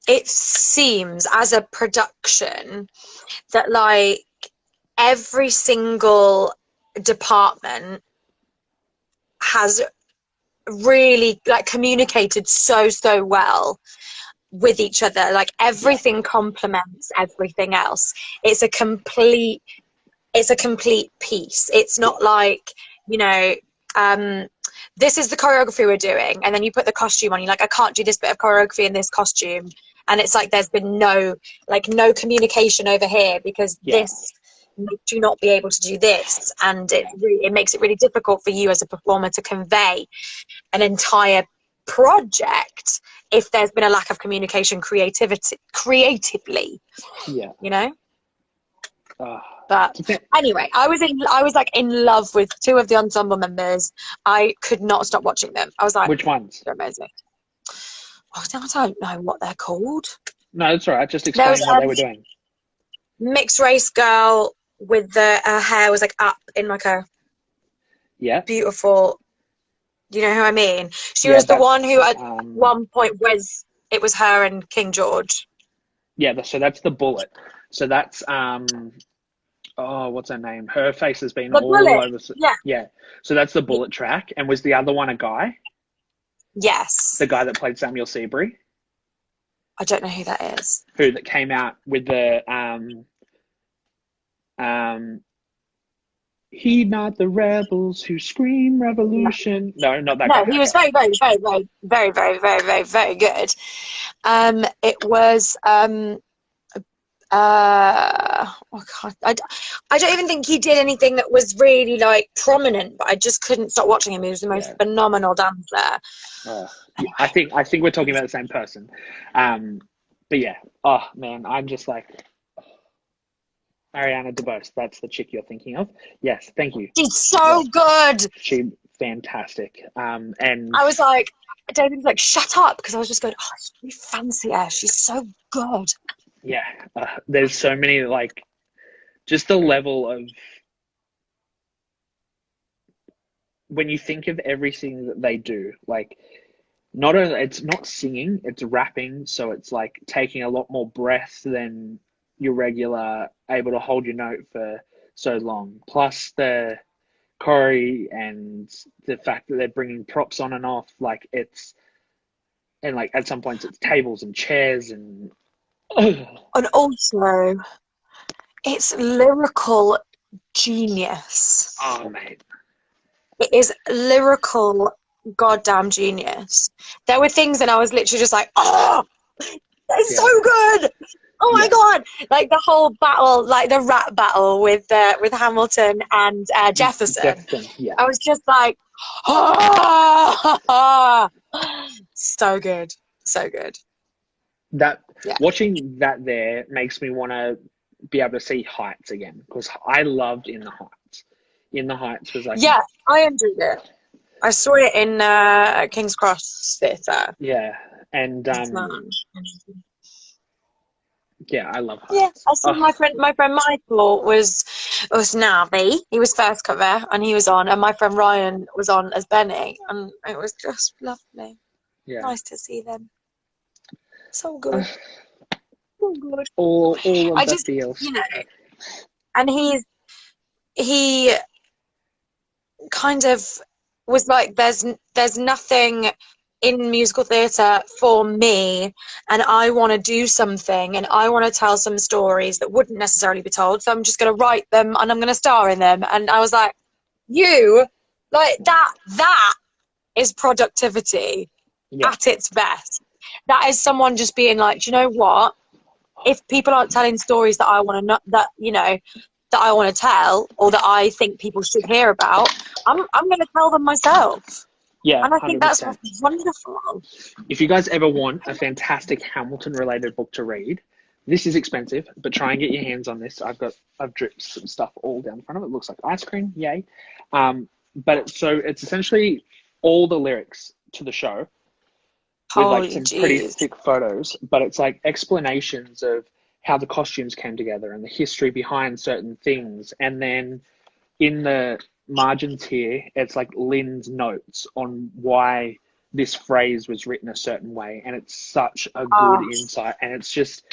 [SPEAKER 2] it seems as a production that like every single department has really like communicated so well with each other. Like
[SPEAKER 1] yeah,
[SPEAKER 2] everything complements everything else. It's a complete piece. It's
[SPEAKER 1] yeah,
[SPEAKER 2] not like, you know, this is the choreography we're doing, and then you put the costume on. You're like, I can't do this bit of choreography in this costume, and it's like there's been no communication over here because
[SPEAKER 1] yeah,
[SPEAKER 2] this do not be able to do this, and it makes it really difficult for you as a performer to convey an entire project if there's been a lack of communication creatively,
[SPEAKER 1] yeah.
[SPEAKER 2] you know.
[SPEAKER 1] Uh,
[SPEAKER 2] But anyway, I was like in love with two of the ensemble members. I could not stop watching them. I was like,
[SPEAKER 1] which ones?
[SPEAKER 2] they're amazing. Oh, I don't know what they're called.
[SPEAKER 1] No, that's all right. Just
[SPEAKER 2] There was
[SPEAKER 1] explain what they were doing.
[SPEAKER 2] mixed race girl with her hair was like up in like a
[SPEAKER 1] Yeah,
[SPEAKER 2] beautiful. You know who I mean? She
[SPEAKER 1] yeah.
[SPEAKER 2] was the one who
[SPEAKER 1] That's
[SPEAKER 2] at one point it was her and King George.
[SPEAKER 1] yeah. So that's the bullet. So that's oh, what's her name? Her face has been
[SPEAKER 2] The
[SPEAKER 1] all
[SPEAKER 2] bullet.
[SPEAKER 1] over.
[SPEAKER 2] Yeah.
[SPEAKER 1] Yeah. So that's the bullet track. And was the other one a guy?
[SPEAKER 2] Yes.
[SPEAKER 1] The guy that played Samuel Seabury,
[SPEAKER 2] I don't know who that is.
[SPEAKER 1] who that came out with the um heed not the rebels who scream revolution. No, not that
[SPEAKER 2] No,
[SPEAKER 1] guy.
[SPEAKER 2] he was
[SPEAKER 1] Okay.
[SPEAKER 2] very, very, very, very, very, very, very, very, very good. It was oh God, I don't even think he did anything that was really like prominent, but I just couldn't stop watching him. He was the most
[SPEAKER 1] Yeah.
[SPEAKER 2] phenomenal dancer.
[SPEAKER 1] Yeah, I think we're talking about the same person. But yeah, oh man, I'm just like Ariana DeBose. That's the chick you're thinking of. Yes, thank you.
[SPEAKER 2] She's so good.
[SPEAKER 1] She fantastic. And
[SPEAKER 2] I was like, David was like, shut up, because I was just going, oh, you fancy her. She's so good.
[SPEAKER 1] yeah, there's so many like just the level of when you think of everything that they do, like not only it's not singing, it's rapping, so it's like taking a lot more breath than your regular able to hold your note for so long. Plus the choreo and the fact that they're bringing props on and off, like it's and like at some points it's tables and chairs and
[SPEAKER 2] And also, it's lyrical genius.
[SPEAKER 1] oh mate,
[SPEAKER 2] It is lyrical goddamn genius. There were things and I was literally just like, oh, that's
[SPEAKER 1] yeah,
[SPEAKER 2] so good. Oh my
[SPEAKER 1] yeah,
[SPEAKER 2] God. Like the whole battle, like the rap battle with Hamilton and Jefferson.
[SPEAKER 1] yeah.
[SPEAKER 2] I was just like, oh, so good. So good.
[SPEAKER 1] That
[SPEAKER 2] Yeah.
[SPEAKER 1] watching that there makes me want to be able to see Heights again, because I loved In the Heights. In the Heights was like
[SPEAKER 2] Yeah, I enjoyed it. I saw it in King's Cross Theatre.
[SPEAKER 1] yeah, and yeah, I love
[SPEAKER 2] Yeah,
[SPEAKER 1] Heights.
[SPEAKER 2] I saw
[SPEAKER 1] Oh,
[SPEAKER 2] my friend Michael was Navi. He was first cover and he was on, and my friend Ryan was on as Benny, and it was just lovely.
[SPEAKER 1] yeah.
[SPEAKER 2] Nice to see them. So good. Oh God.
[SPEAKER 1] all
[SPEAKER 2] I
[SPEAKER 1] of the
[SPEAKER 2] just,
[SPEAKER 1] feels.
[SPEAKER 2] And he kind of was like, there's nothing in musical theatre for me, and I want to do something, and I want to tell some stories that wouldn't necessarily be told, so I'm just going to write them and I'm going to star in them. And I was like, that is productivity at its best. That is someone just being like, do you know what, if people aren't telling stories that I want to know, that I want to tell, or that I think people should hear about, I'm going to tell them myself.
[SPEAKER 1] Yeah,
[SPEAKER 2] And I think that's
[SPEAKER 1] 100%.
[SPEAKER 2] wonderful.
[SPEAKER 1] If you guys ever want a fantastic Hamilton-related book to read, this is expensive, but try and get your hands on this. I've dripped some stuff all down the front of it. It looks like ice cream, yay! But it's essentially all the lyrics to the show with like some pretty thick photos. But it's like explanations of how the costumes came together and the history behind certain things, and then in the margins here, it's like Lynn's notes on why this phrase was written a certain way, and it's such a good insight. And it's just,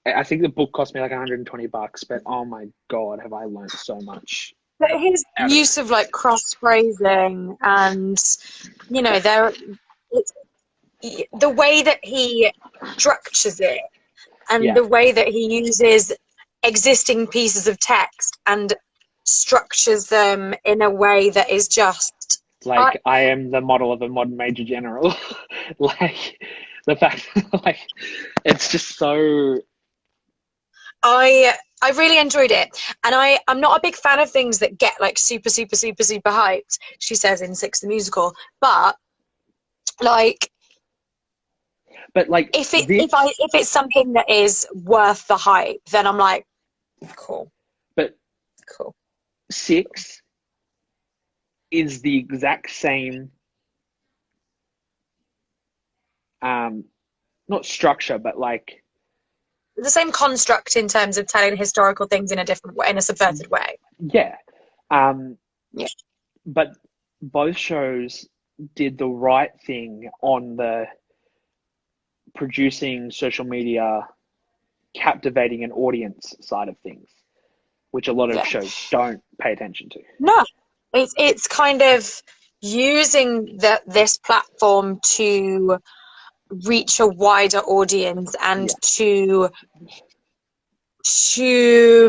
[SPEAKER 1] I think the book cost me like $120, but oh my God, have I learned so much.
[SPEAKER 2] But his use of like cross phrasing, and the way that he structures it, and the way that he uses existing pieces of text and structures them in a way that is just
[SPEAKER 1] like I am the model of a modern major general. Like the fact, like it's just so.
[SPEAKER 2] I really enjoyed it, and I'm not a big fan of things that get like super super super super hyped. She says in Six the Musical, but like if it's something that is worth the hype, then I'm like, cool.
[SPEAKER 1] But
[SPEAKER 2] cool.
[SPEAKER 1] Six is the exact same, not structure, but like
[SPEAKER 2] the same construct in terms of telling historical things in a different way, in a subverted way.
[SPEAKER 1] Yeah. But both shows did the right thing on the producing social media, captivating an audience side of things, which a lot of shows don't pay attention to.
[SPEAKER 2] No, it's kind of using this platform to reach a wider audience and to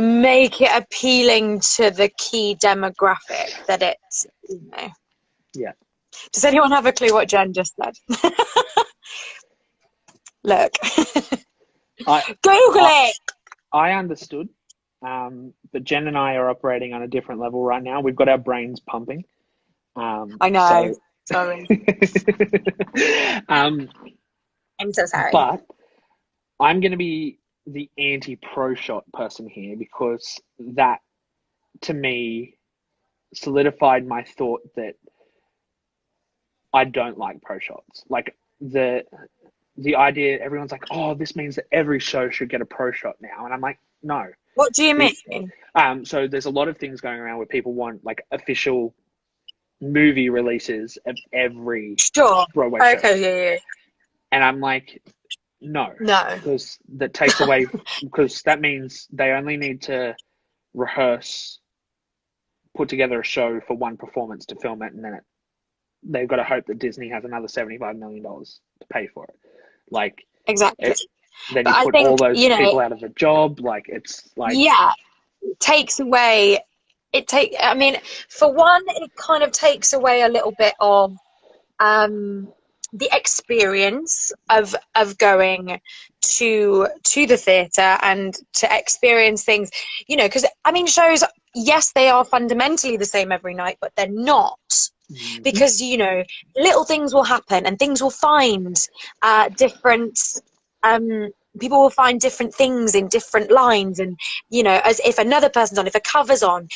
[SPEAKER 2] make it appealing to the key demographic that it's,
[SPEAKER 1] Yeah.
[SPEAKER 2] Does anyone have a clue what Jen just said? Look. Google it!
[SPEAKER 1] I understood. But Jen and I are operating on a different level right now. We've got our brains pumping.
[SPEAKER 2] I know. Sorry. I'm so sorry.
[SPEAKER 1] But I'm going to be the anti-pro shot person here, because that, to me, solidified my thought that I don't like pro shots. Like the idea, everyone's like, oh, this means that every show should get a pro shot now. And I'm like, no.
[SPEAKER 2] What do you mean?
[SPEAKER 1] So there's a lot of things going around where people want like official movie releases of every Broadway show.
[SPEAKER 2] Okay, yeah.
[SPEAKER 1] And I'm like, no. Because that takes away, because that means they only need to rehearse, put together a show for one performance to film it, and then they've got to hope that Disney has another $75 million to pay for it. Like,
[SPEAKER 2] exactly.
[SPEAKER 1] Then you put all those people out of a job. Like, it's like,
[SPEAKER 2] takes away. I mean, for one, it kind of takes away a little bit of the experience of going to the theatre and to experience things, because I mean, shows, yes, they are fundamentally the same every night, but they're not. Mm-hmm. Because little things will happen, and things will find different people will find different things in different lines, and as if another person's on, if a cover's on,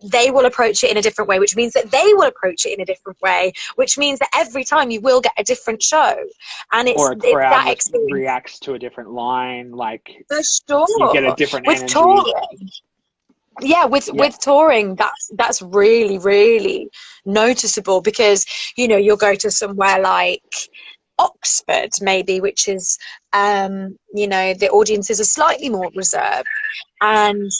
[SPEAKER 2] they will approach it in a different way, which means that they will approach it in a different way, which means that every time you will get a different show, and it's,
[SPEAKER 1] or a crowd
[SPEAKER 2] that experience
[SPEAKER 1] reacts to a different line, like
[SPEAKER 2] for sure.
[SPEAKER 1] You get a different
[SPEAKER 2] with
[SPEAKER 1] energy.
[SPEAKER 2] Touring. With touring, that's really, really noticeable, because you'll go to somewhere like Oxford, maybe, which is, you know, the audiences are slightly more reserved, and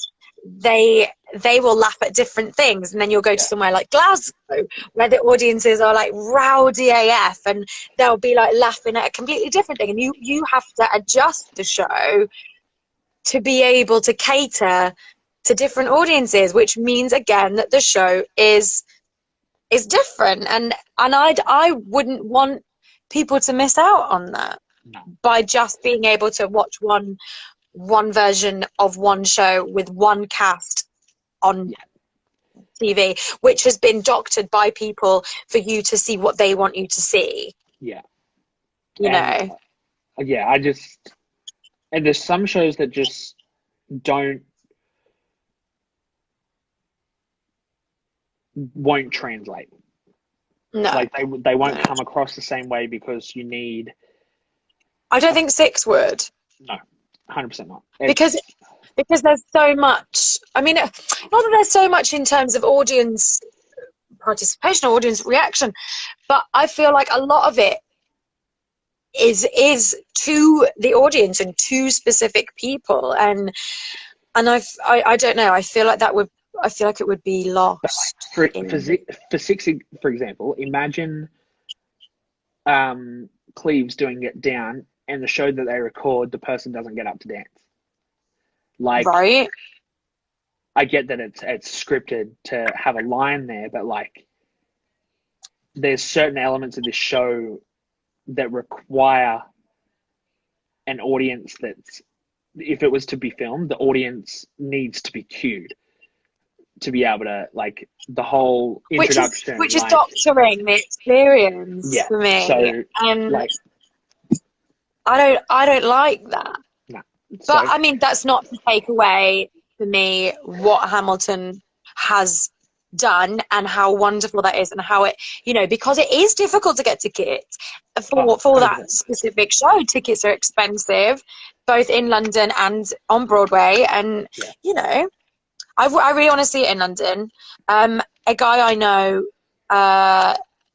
[SPEAKER 2] they will laugh at different things. And then you'll go to somewhere like Glasgow, where the audiences are like rowdy AF, and they'll be like laughing at a completely different thing. And you have to adjust the show to be able to cater to different audiences, which means again that the show is different. And I wouldn't want people to miss out on that by just being able to watch one version of one show with one cast on TV, which has been doctored by people for you to see what they want you to see.
[SPEAKER 1] Yeah.
[SPEAKER 2] You know?
[SPEAKER 1] Yeah, and there's some shows that just won't translate.
[SPEAKER 2] No.
[SPEAKER 1] Like they won't come across the same way because you need.
[SPEAKER 2] I don't think 6 would.
[SPEAKER 1] No, 100% not.
[SPEAKER 2] Because there's so much. I mean, not that there's so much in terms of audience participation or audience reaction, but I feel like a lot of it is to the audience and to specific people, and I don't know. I feel like it would be lost.
[SPEAKER 1] For 6, for example, imagine Cleves doing Get Down, and the show that they record, the person doesn't get up to dance. Like,
[SPEAKER 2] right?
[SPEAKER 1] I get that it's scripted to have a line there, but like, there's certain elements of this show that require an audience that's, if it was to be filmed, the audience needs to be cued to be able to, like, the whole introduction.
[SPEAKER 2] Which is doctoring the experience for me.
[SPEAKER 1] So,
[SPEAKER 2] and
[SPEAKER 1] like,
[SPEAKER 2] I don't like that.
[SPEAKER 1] No.
[SPEAKER 2] But I mean, that's not to take away for me what Hamilton has done and how wonderful that is, and how it, you know, because it is difficult to get tickets for that specific show. Tickets are expensive, both in London and on Broadway, and you know, I really want to see it in London. A guy I know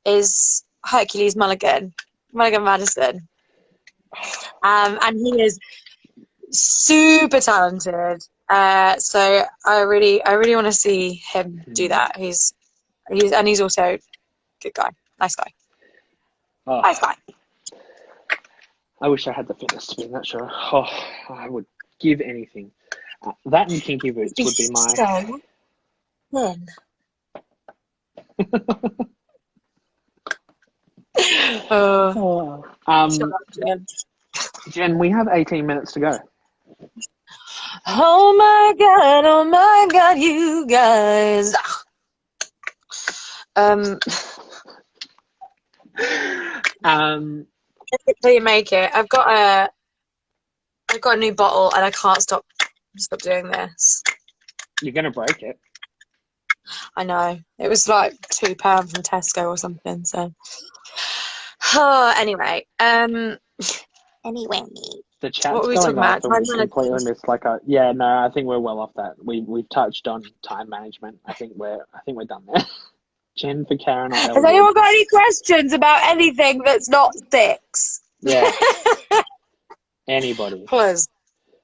[SPEAKER 2] is Hercules Mulligan Madison, and he is super talented. So I really want to see him do that. He's also a good guy, nice guy. Nice guy.
[SPEAKER 1] I wish I had the fitness to be in that show. Oh, I would give anything. That and Kinky Boots would be my.
[SPEAKER 2] So thin.
[SPEAKER 1] Jen, we have 18 minutes to go.
[SPEAKER 2] Oh my God, you guys. Until you make it. I've got a new bottle and I can't stop doing this.
[SPEAKER 1] You're gonna break it.
[SPEAKER 2] I know. It was like £2 from Tesco or something, so anyway.
[SPEAKER 1] The chat's
[SPEAKER 2] what were we
[SPEAKER 1] going
[SPEAKER 2] talking about?
[SPEAKER 1] off, and we completely missed I think we're well off that. We've touched on time management. I think we're done there. Jen for Karen.
[SPEAKER 2] Has anyone got any questions about anything that's not 6?
[SPEAKER 1] Yeah. Anybody?
[SPEAKER 2] Please.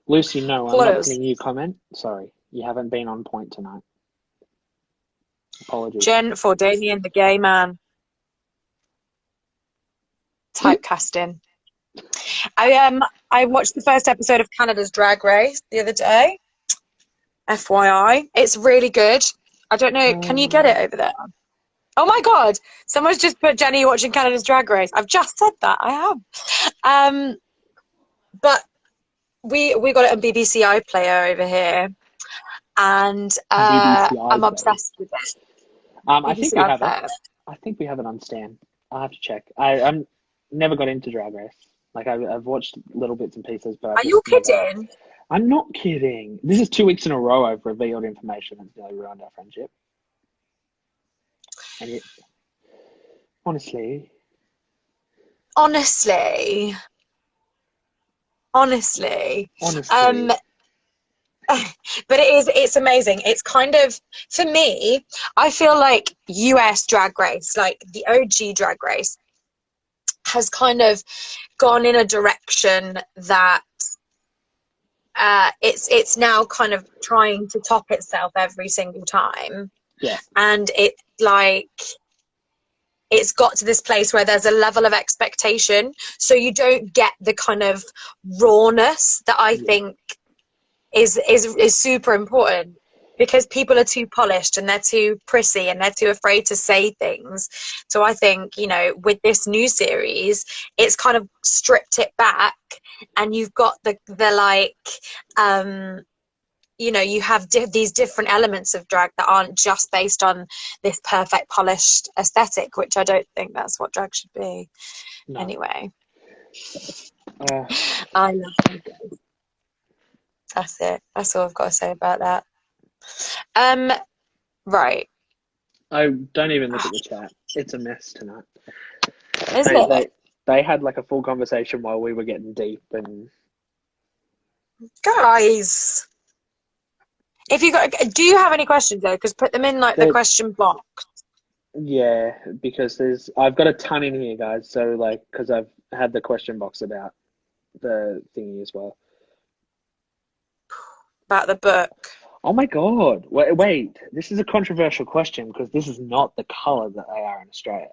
[SPEAKER 1] Lucy, no, I'm not letting you comment. Sorry, you haven't been on point tonight. Apologies.
[SPEAKER 2] Jen for Damien the gay man. Typecasting. I watched the first episode of Canada's Drag Race the other day. FYI, it's really good. I don't know. Can you get it over there? Oh my God! Someone's just put Jenny watching Canada's Drag Race. I've just said that. I have. But we got it on BBC iPlayer over here, and I'm obsessed with it.
[SPEAKER 1] I think we have it. I think we have it on Stan. I'll have to check. I'm never got into Drag Race. Like, I've watched little bits and pieces, but... Are
[SPEAKER 2] you kidding?
[SPEAKER 1] I'm not kidding. This is 2 weeks in a row I've revealed information that's nearly ruined our friendship. And it... Honestly...
[SPEAKER 2] But it's amazing. It's kind of, for me, I feel like US Drag Race, like the OG Drag Race, has kind of gone in a direction that it's now kind of trying to top itself every single time.
[SPEAKER 1] Yeah.
[SPEAKER 2] And it like it's got to this place where there's a level of expectation, so you don't get the kind of rawness that I think is super important, because people are too polished and they're too prissy and they're too afraid to say things. So I think, you know, with this new series, it's kind of stripped it back, and you've got the like you know, you have these different elements of drag that aren't just based on this perfect polished aesthetic, which I don't think that's what drag should be. No. Anyway, I love you guys. That's it. That's all I've got to say about that. Right.
[SPEAKER 1] I don't even look at the chat. It's a mess tonight. They had like a full conversation while we were getting deep, and
[SPEAKER 2] guys, if you do you have any questions though? Because put them in like the question box.
[SPEAKER 1] Yeah, because I've got a ton in here, guys. So like, because I've had the question box about the thingy as well.
[SPEAKER 2] About the book.
[SPEAKER 1] Oh my God! Wait, this is a controversial question because this is not the color that they are in Australia.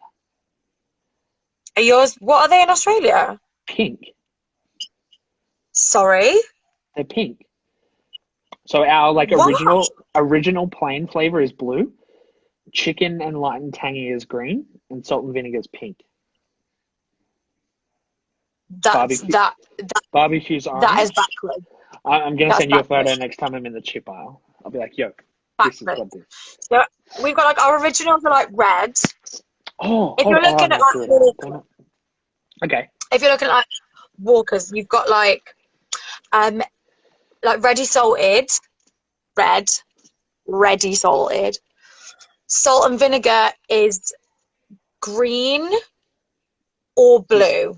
[SPEAKER 2] Are yours? What are they in Australia?
[SPEAKER 1] Pink.
[SPEAKER 2] Sorry?
[SPEAKER 1] They're pink. So our like original plain flavor is blue, chicken and light and tangy is green, and salt and vinegar is pink. Barbecue's orange.
[SPEAKER 2] That is backwards.
[SPEAKER 1] I'm gonna send you a photo next time I'm in the chip aisle. I'll be like, yo, this is what this.
[SPEAKER 2] So we've got like our originals are like red.
[SPEAKER 1] Oh,
[SPEAKER 2] if you're looking at like Walkers,
[SPEAKER 1] okay.
[SPEAKER 2] If you're looking at like Walkers, you've got like ready salted, ready salted. Salt and vinegar is green or blue.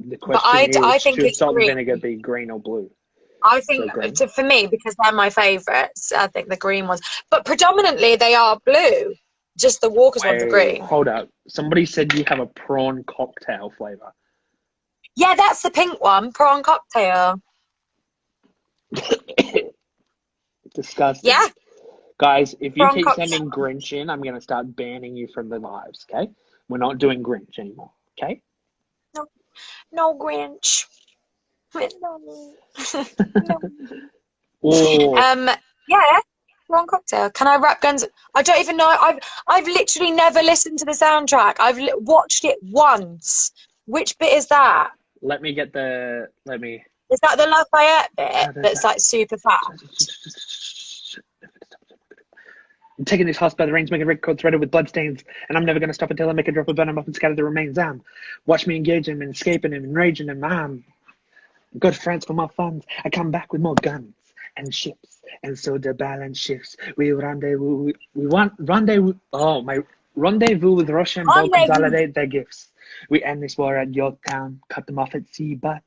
[SPEAKER 1] The question is, should salt and vinegar be green or blue?
[SPEAKER 2] I think, for me, because they're my favourites, I think the green ones. But predominantly they are blue. Just the Walkers ones are green.
[SPEAKER 1] Hold up. Somebody said you have a prawn cocktail flavour.
[SPEAKER 2] Yeah, that's the pink one. Prawn cocktail.
[SPEAKER 1] Disgusting.
[SPEAKER 2] Yeah.
[SPEAKER 1] Guys, if you keep sending Grinch in, I'm going to start banning you from the lives, okay? We're not doing Grinch anymore, okay?
[SPEAKER 2] No Grinch. No. Yeah, wrong cocktail. Can I rap guns? I don't even know. I've literally never listened to the soundtrack. I've watched it once. Which bit is that?
[SPEAKER 1] Is that
[SPEAKER 2] the Lafayette bit that's like super fast?
[SPEAKER 1] I'm taking this horse by the reins, making red coat threaded with bloodstains, and I'm never going to stop until I make a drop of venom up and scatter the remains. Watch me engage him and escaping him, enraging him. Good friends for more funds. I come back with more guns and ships, and so the balance shifts. We rendezvous. We want rendezvous. Oh, my rendezvous with Russia and both consolidate their gifts. We end this war at Yorktown, cut them off at sea. But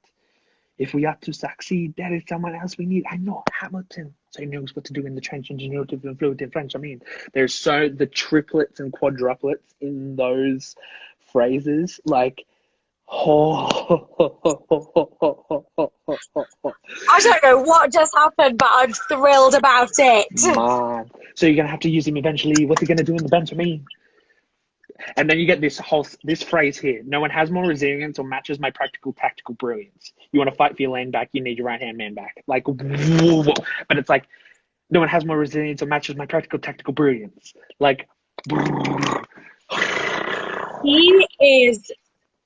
[SPEAKER 1] if we are to succeed, there is someone else we need. I know Hamilton, so he knows what to do in the trench, ingenuitive and fluent in French. I mean, there's the triplets and quadruplets in those phrases, like. I
[SPEAKER 2] don't know what just happened, but I'm thrilled about it.
[SPEAKER 1] Man. So you're going to have to use him eventually. What's he going to do in the Benjamin? And then you get this phrase here. No one has more resilience or matches my practical tactical brilliance. You want to fight for your land back, you need your right-hand man back. Like, but it's like, no one has more resilience or matches my practical tactical brilliance. Like,
[SPEAKER 2] he is...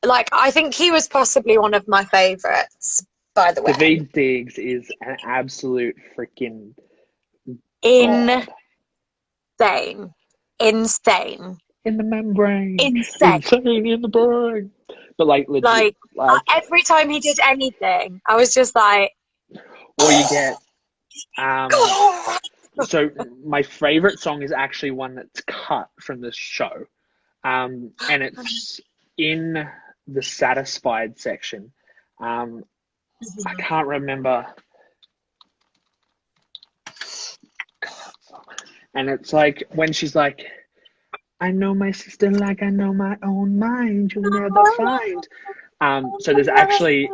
[SPEAKER 2] Like, I think he was possibly one of my favourites, by the way.
[SPEAKER 1] David Diggs is an absolute freaking
[SPEAKER 2] insane.
[SPEAKER 1] In the membrane.
[SPEAKER 2] Insane
[SPEAKER 1] in the brain. But like, legit,
[SPEAKER 2] like every time he did anything, I was just like.
[SPEAKER 1] Or you get. So my favourite song is actually one that's cut from the show, and it's in the Satisfied section. I can't remember. And it's like when she's like, I know my sister like I know my own mind. You'll never find. So there's actually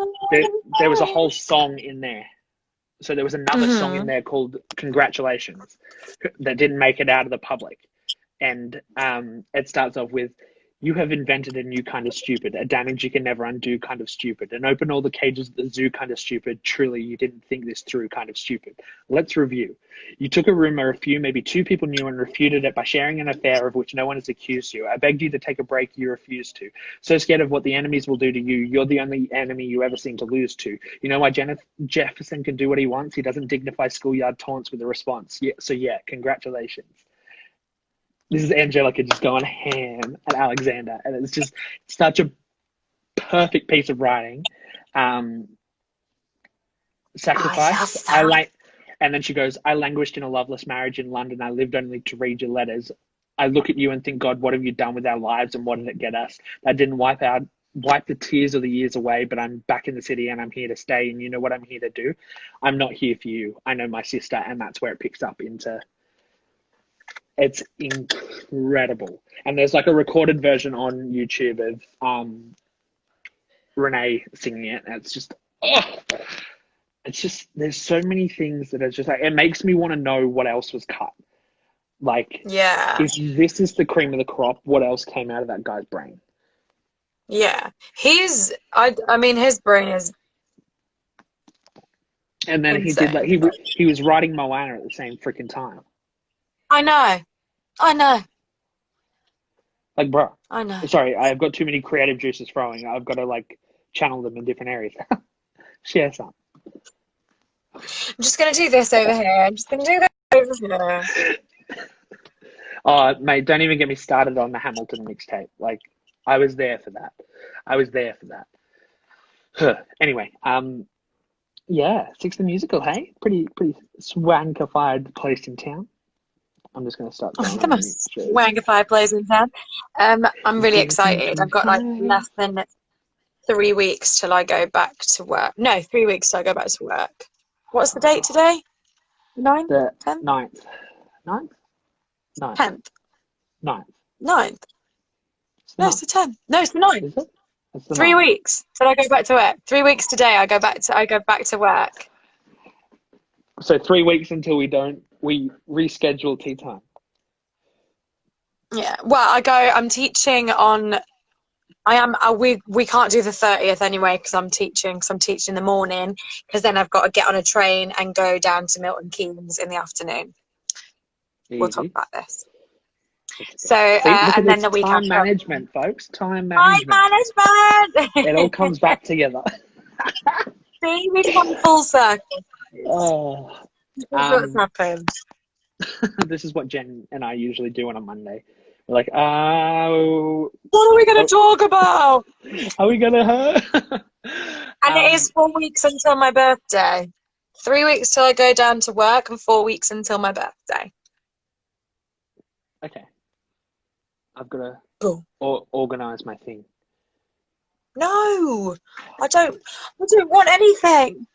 [SPEAKER 1] there was a whole song in there. So there was another song in
[SPEAKER 2] Mm-hmm.
[SPEAKER 1] there called "Congratulations" that didn't make it out of the public, and it starts off with, "You have invented a new kind of stupid, a damage you can never undo kind of stupid, and open all the cages at the zoo kind of stupid. Truly, you didn't think this through kind of stupid. Let's review. You took a rumor a few, maybe two people knew and refuted it by sharing an affair of which no one has accused you. I begged you to take a break, you refused to. So scared of what the enemies will do to you, you're the only enemy you ever seem to lose to. You know why Jefferson can do what he wants? He doesn't dignify schoolyard taunts with a response. Yeah, so yeah, congratulations." This is Angelica just going ham at Alexander, and it's just such a perfect piece of writing. Sacrifice.
[SPEAKER 2] I love that.
[SPEAKER 1] And then she goes, "I languished in a loveless marriage in London. I lived only to read your letters. I look at you and think, God, what have you done with our lives, and what did it get us? That didn't wipe the tears of the years away, but I'm back in the city and I'm here to stay. And you know what I'm here to do? I'm not here for you. I know my sister," and that's where it picks up into. It's incredible. And there's like a recorded version on YouTube of Renee singing it. And it's just, there's so many things that are just like, it makes me want to know what else was cut. Like,
[SPEAKER 2] Yeah.
[SPEAKER 1] if this is the cream of the crop, what else came out of that guy's brain?
[SPEAKER 2] Yeah. I mean, his brain is
[SPEAKER 1] And then
[SPEAKER 2] insane.
[SPEAKER 1] he was writing Moana at the same freaking time.
[SPEAKER 2] I know.
[SPEAKER 1] Like, bro,
[SPEAKER 2] I know.
[SPEAKER 1] sorry, I've got too many creative juices flowing. I've got to like channel them in different areas. Share some.
[SPEAKER 2] I'm just gonna do this over here. I'm just gonna do this over here.
[SPEAKER 1] Oh, mate, don't even get me started on the Hamilton mixtape. Like, I was there for that. Anyway, yeah, Six the Musical, hey? Pretty swankified place in town. I'm just going to start going
[SPEAKER 2] The
[SPEAKER 1] on
[SPEAKER 2] most
[SPEAKER 1] mute.
[SPEAKER 2] wangified place in town. I'm really excited. I've got like less than 3 weeks till I go back to work. No, 3 weeks till I go back to work. What's the date today? 9th?
[SPEAKER 1] The
[SPEAKER 2] 10th?
[SPEAKER 1] ninth. Ninth? Ninth.
[SPEAKER 2] 10th?
[SPEAKER 1] Ninth.
[SPEAKER 2] 9th?
[SPEAKER 1] It's the
[SPEAKER 2] No, it's
[SPEAKER 1] ninth.
[SPEAKER 2] the 10th. No, it's the 9th.
[SPEAKER 1] Is it? It's the
[SPEAKER 2] 3
[SPEAKER 1] ninth.
[SPEAKER 2] weeks till I go back to work. 3 weeks today I go back to work.
[SPEAKER 1] So 3 weeks until we reschedule tea time.
[SPEAKER 2] Yeah. Well, I'm teaching on we can't do the 30th anyway because I'm teaching in the morning because then I've got to get on a train and go down to Milton Keynes in the afternoon.
[SPEAKER 1] Easy.
[SPEAKER 2] We'll talk about this. So
[SPEAKER 1] and then
[SPEAKER 2] the week
[SPEAKER 1] time
[SPEAKER 2] after.
[SPEAKER 1] management, folks. Time management. It all comes back together.
[SPEAKER 2] See, we've come full circle.
[SPEAKER 1] Oh,
[SPEAKER 2] This is what's happened.
[SPEAKER 1] This is what Jen and I usually do on a Monday. We're like, oh,
[SPEAKER 2] what are we going to talk about?
[SPEAKER 1] Are we going to
[SPEAKER 2] And it is 4 weeks until my birthday. 3 weeks till I go down to work and 4 weeks until my birthday.
[SPEAKER 1] Okay. I've got to organise my thing.
[SPEAKER 2] No, I don't want anything.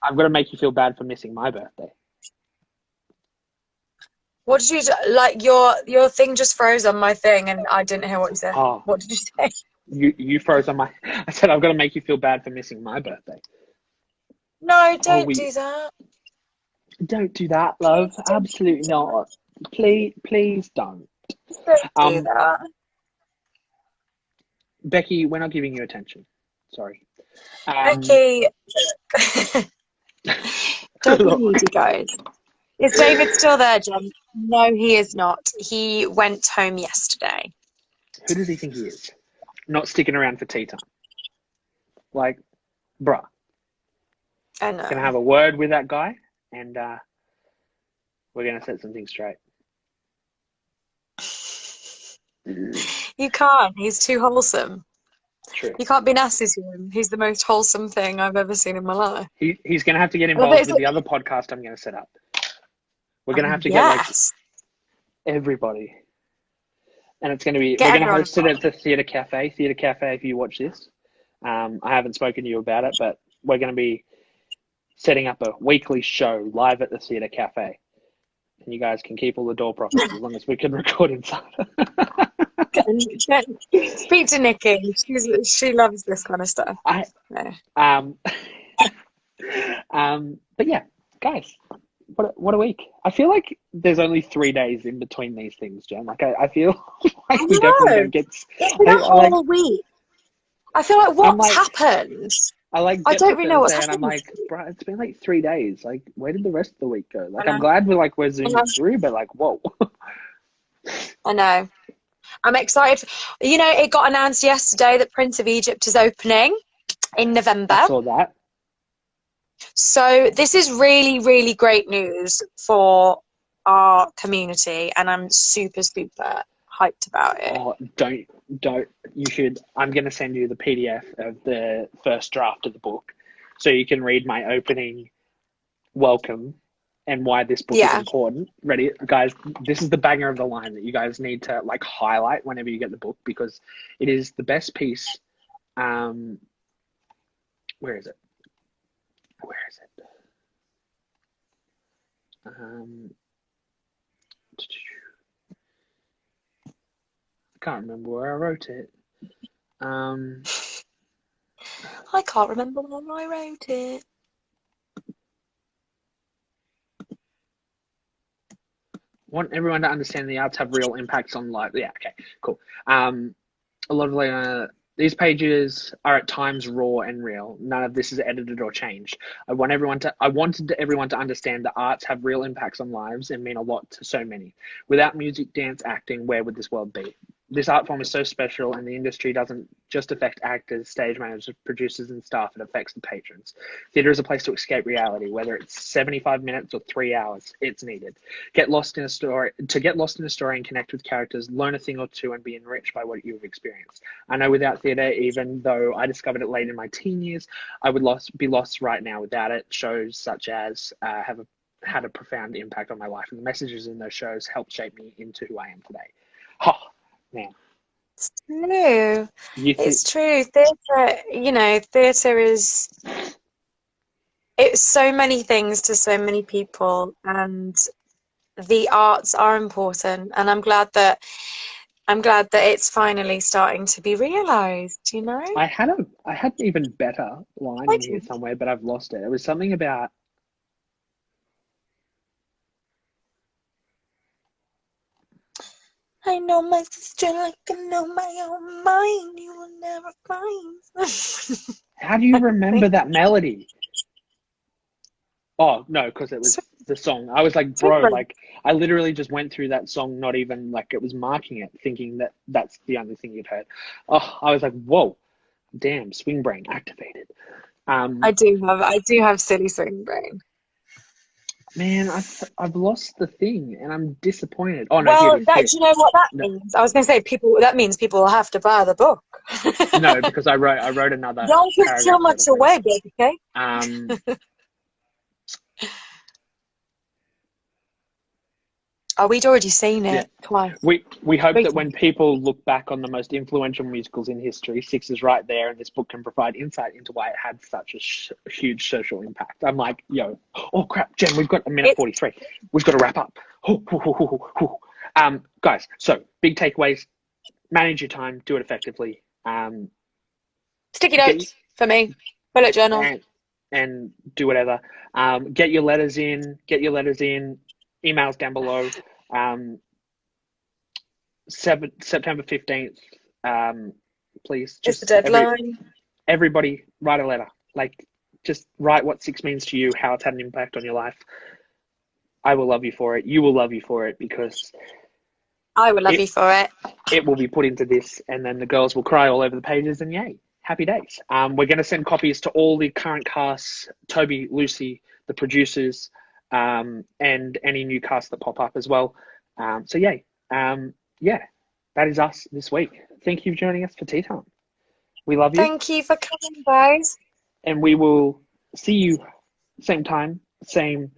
[SPEAKER 1] I've got to make you feel bad for missing my birthday.
[SPEAKER 2] What did you do? Like your thing just froze on my thing and I didn't hear what you said.
[SPEAKER 1] Oh,
[SPEAKER 2] what did you say?
[SPEAKER 1] You froze on my. I said I've got to make you feel bad for missing my birthday.
[SPEAKER 2] No, don't do that.
[SPEAKER 1] Don't do that, love. Absolutely not. Please don't.
[SPEAKER 2] Don't do that.
[SPEAKER 1] Becky, we're not giving you attention. Sorry.
[SPEAKER 2] Becky. Don't be needy, guys. Is David still there, Jen? No, he is not. He went home yesterday.
[SPEAKER 1] Who does he think he is? Not sticking around for tea time. Like, bruh.
[SPEAKER 2] I know.
[SPEAKER 1] Gonna have a word with that guy, and we're gonna set some things straight.
[SPEAKER 2] You can't. He's too wholesome.
[SPEAKER 1] True.
[SPEAKER 2] You can't be nasty to him. He's the most wholesome thing I've ever seen in my life.
[SPEAKER 1] He's gonna have to get involved with the other podcast I'm gonna set up. We're gonna have to get like everybody, and it's gonna be. We're gonna host it at the Theatre Cafe. Theatre Cafe. If you watch this, I haven't spoken to you about it, but we're gonna be setting up a weekly show live at the Theatre Cafe. and you guys can keep all the door props as long as we can record inside.
[SPEAKER 2] Speak to Nikki. She loves this kind of stuff.
[SPEAKER 1] But yeah, guys, what a week. I feel like there's only 3 days in between these things, Jen. Like I feel like we definitely don't get.
[SPEAKER 2] It's been a whole week. I feel like what's happened?
[SPEAKER 1] I
[SPEAKER 2] don't really know what's
[SPEAKER 1] happened. And I'm like, bro, it's been like 3 days. Like, where did the rest of the week go? Like, I'm glad we're zooming through, but like, whoa.
[SPEAKER 2] I know. I'm excited. You know, it got announced yesterday that Prince of Egypt is opening in November.
[SPEAKER 1] I saw that.
[SPEAKER 2] So this is really, really great news for our community, and I'm super, super hyped about it.
[SPEAKER 1] Oh, don't. You should. I'm going to send you the PDF of the first draft of the book so you can read my opening welcome and why this book is important. Ready, guys? This is the banger of the line that you guys need to like highlight whenever you get the book, because it is the best piece. Where is it? I can't remember where I wrote it.
[SPEAKER 2] I can't remember where I wrote it.
[SPEAKER 1] Want everyone to understand the arts have real impacts on life. Yeah, okay, cool. A lot of these pages are at times raw and real. None of this is edited or changed. I wanted everyone to understand that arts have real impacts on lives and mean a lot to so many. Without music, dance, acting, where would this world be? This art form is so special, and the industry doesn't just affect actors, stage managers, producers, and staff. It affects the patrons. Theatre is a place to escape reality, whether it's 75 minutes or 3 hours. It's needed. Get lost in a story and connect with characters, learn a thing or two, and be enriched by what you've experienced. I know without theatre, even though I discovered it late in my teen years, I would be lost right now without it. Shows such as have had a profound impact on my life, and the messages in those shows helped shape me into who I am today. Oh, man.
[SPEAKER 2] It's true. It's true. Theatre is, it's so many things to so many people, and the arts are important, and I'm glad that it's finally starting to be realized, you know?
[SPEAKER 1] I had an even better line in here somewhere, but I've lost it. It was something about
[SPEAKER 2] I know my sister like I know my own mind. You will never find.
[SPEAKER 1] How do you remember that melody? Oh, no, because it was the song. I was like, bro, like, I literally just went through that song, not even like it was marking it, thinking that that's the only thing you'd heard. Oh, I was like, whoa, damn, swing brain activated.
[SPEAKER 2] I do have silly swing brain.
[SPEAKER 1] Man, I've lost the thing, and I'm disappointed. Oh no,
[SPEAKER 2] well, do you know what that means? I was going to say that means people will have to buy the book.
[SPEAKER 1] No, because I wrote another.
[SPEAKER 2] Don't give too much away, baby. Okay. Oh, we'd already seen it twice.
[SPEAKER 1] We hope that when people look back on the most influential musicals in history, Six is right there, and this book can provide insight into why it had such a huge social impact. I'm like, yo, oh crap, Jen, we've got a minute 43. We've got to wrap up. Guys, so big takeaways: manage your time, do it effectively.
[SPEAKER 2] Sticky notes for me, bullet journal,
[SPEAKER 1] and do whatever. Get your letters in. Emails down below. September 15th. Please, just
[SPEAKER 2] the deadline.
[SPEAKER 1] Everybody write a letter. Like, just write what Six means to you, how it's had an impact on your life. I will love you for it. You will love you for it, because
[SPEAKER 2] I will love you for it.
[SPEAKER 1] It will be put into this, and then the girls will cry all over the pages, and yay, happy days. We're going to send copies to all the current casts, Toby, Lucy, the producers, and any new casts that pop up as well. So yay. Yeah, that is us this week. Thank you for joining us for Tea Time. We love you.
[SPEAKER 2] Thank you for coming, guys.
[SPEAKER 1] And we will see you same time, same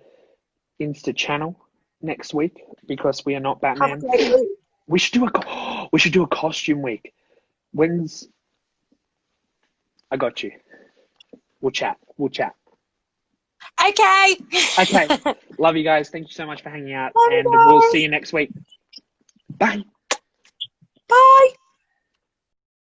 [SPEAKER 1] Insta channel next week, because we are not Batman.
[SPEAKER 2] Have a great week.
[SPEAKER 1] We should do a costume week. I got you. We'll chat.
[SPEAKER 2] Okay.
[SPEAKER 1] Okay. Love you guys. Thank you so much for hanging out.
[SPEAKER 2] Bye,
[SPEAKER 1] And we'll
[SPEAKER 2] guys.
[SPEAKER 1] see you next week. Bye.
[SPEAKER 2] Bye.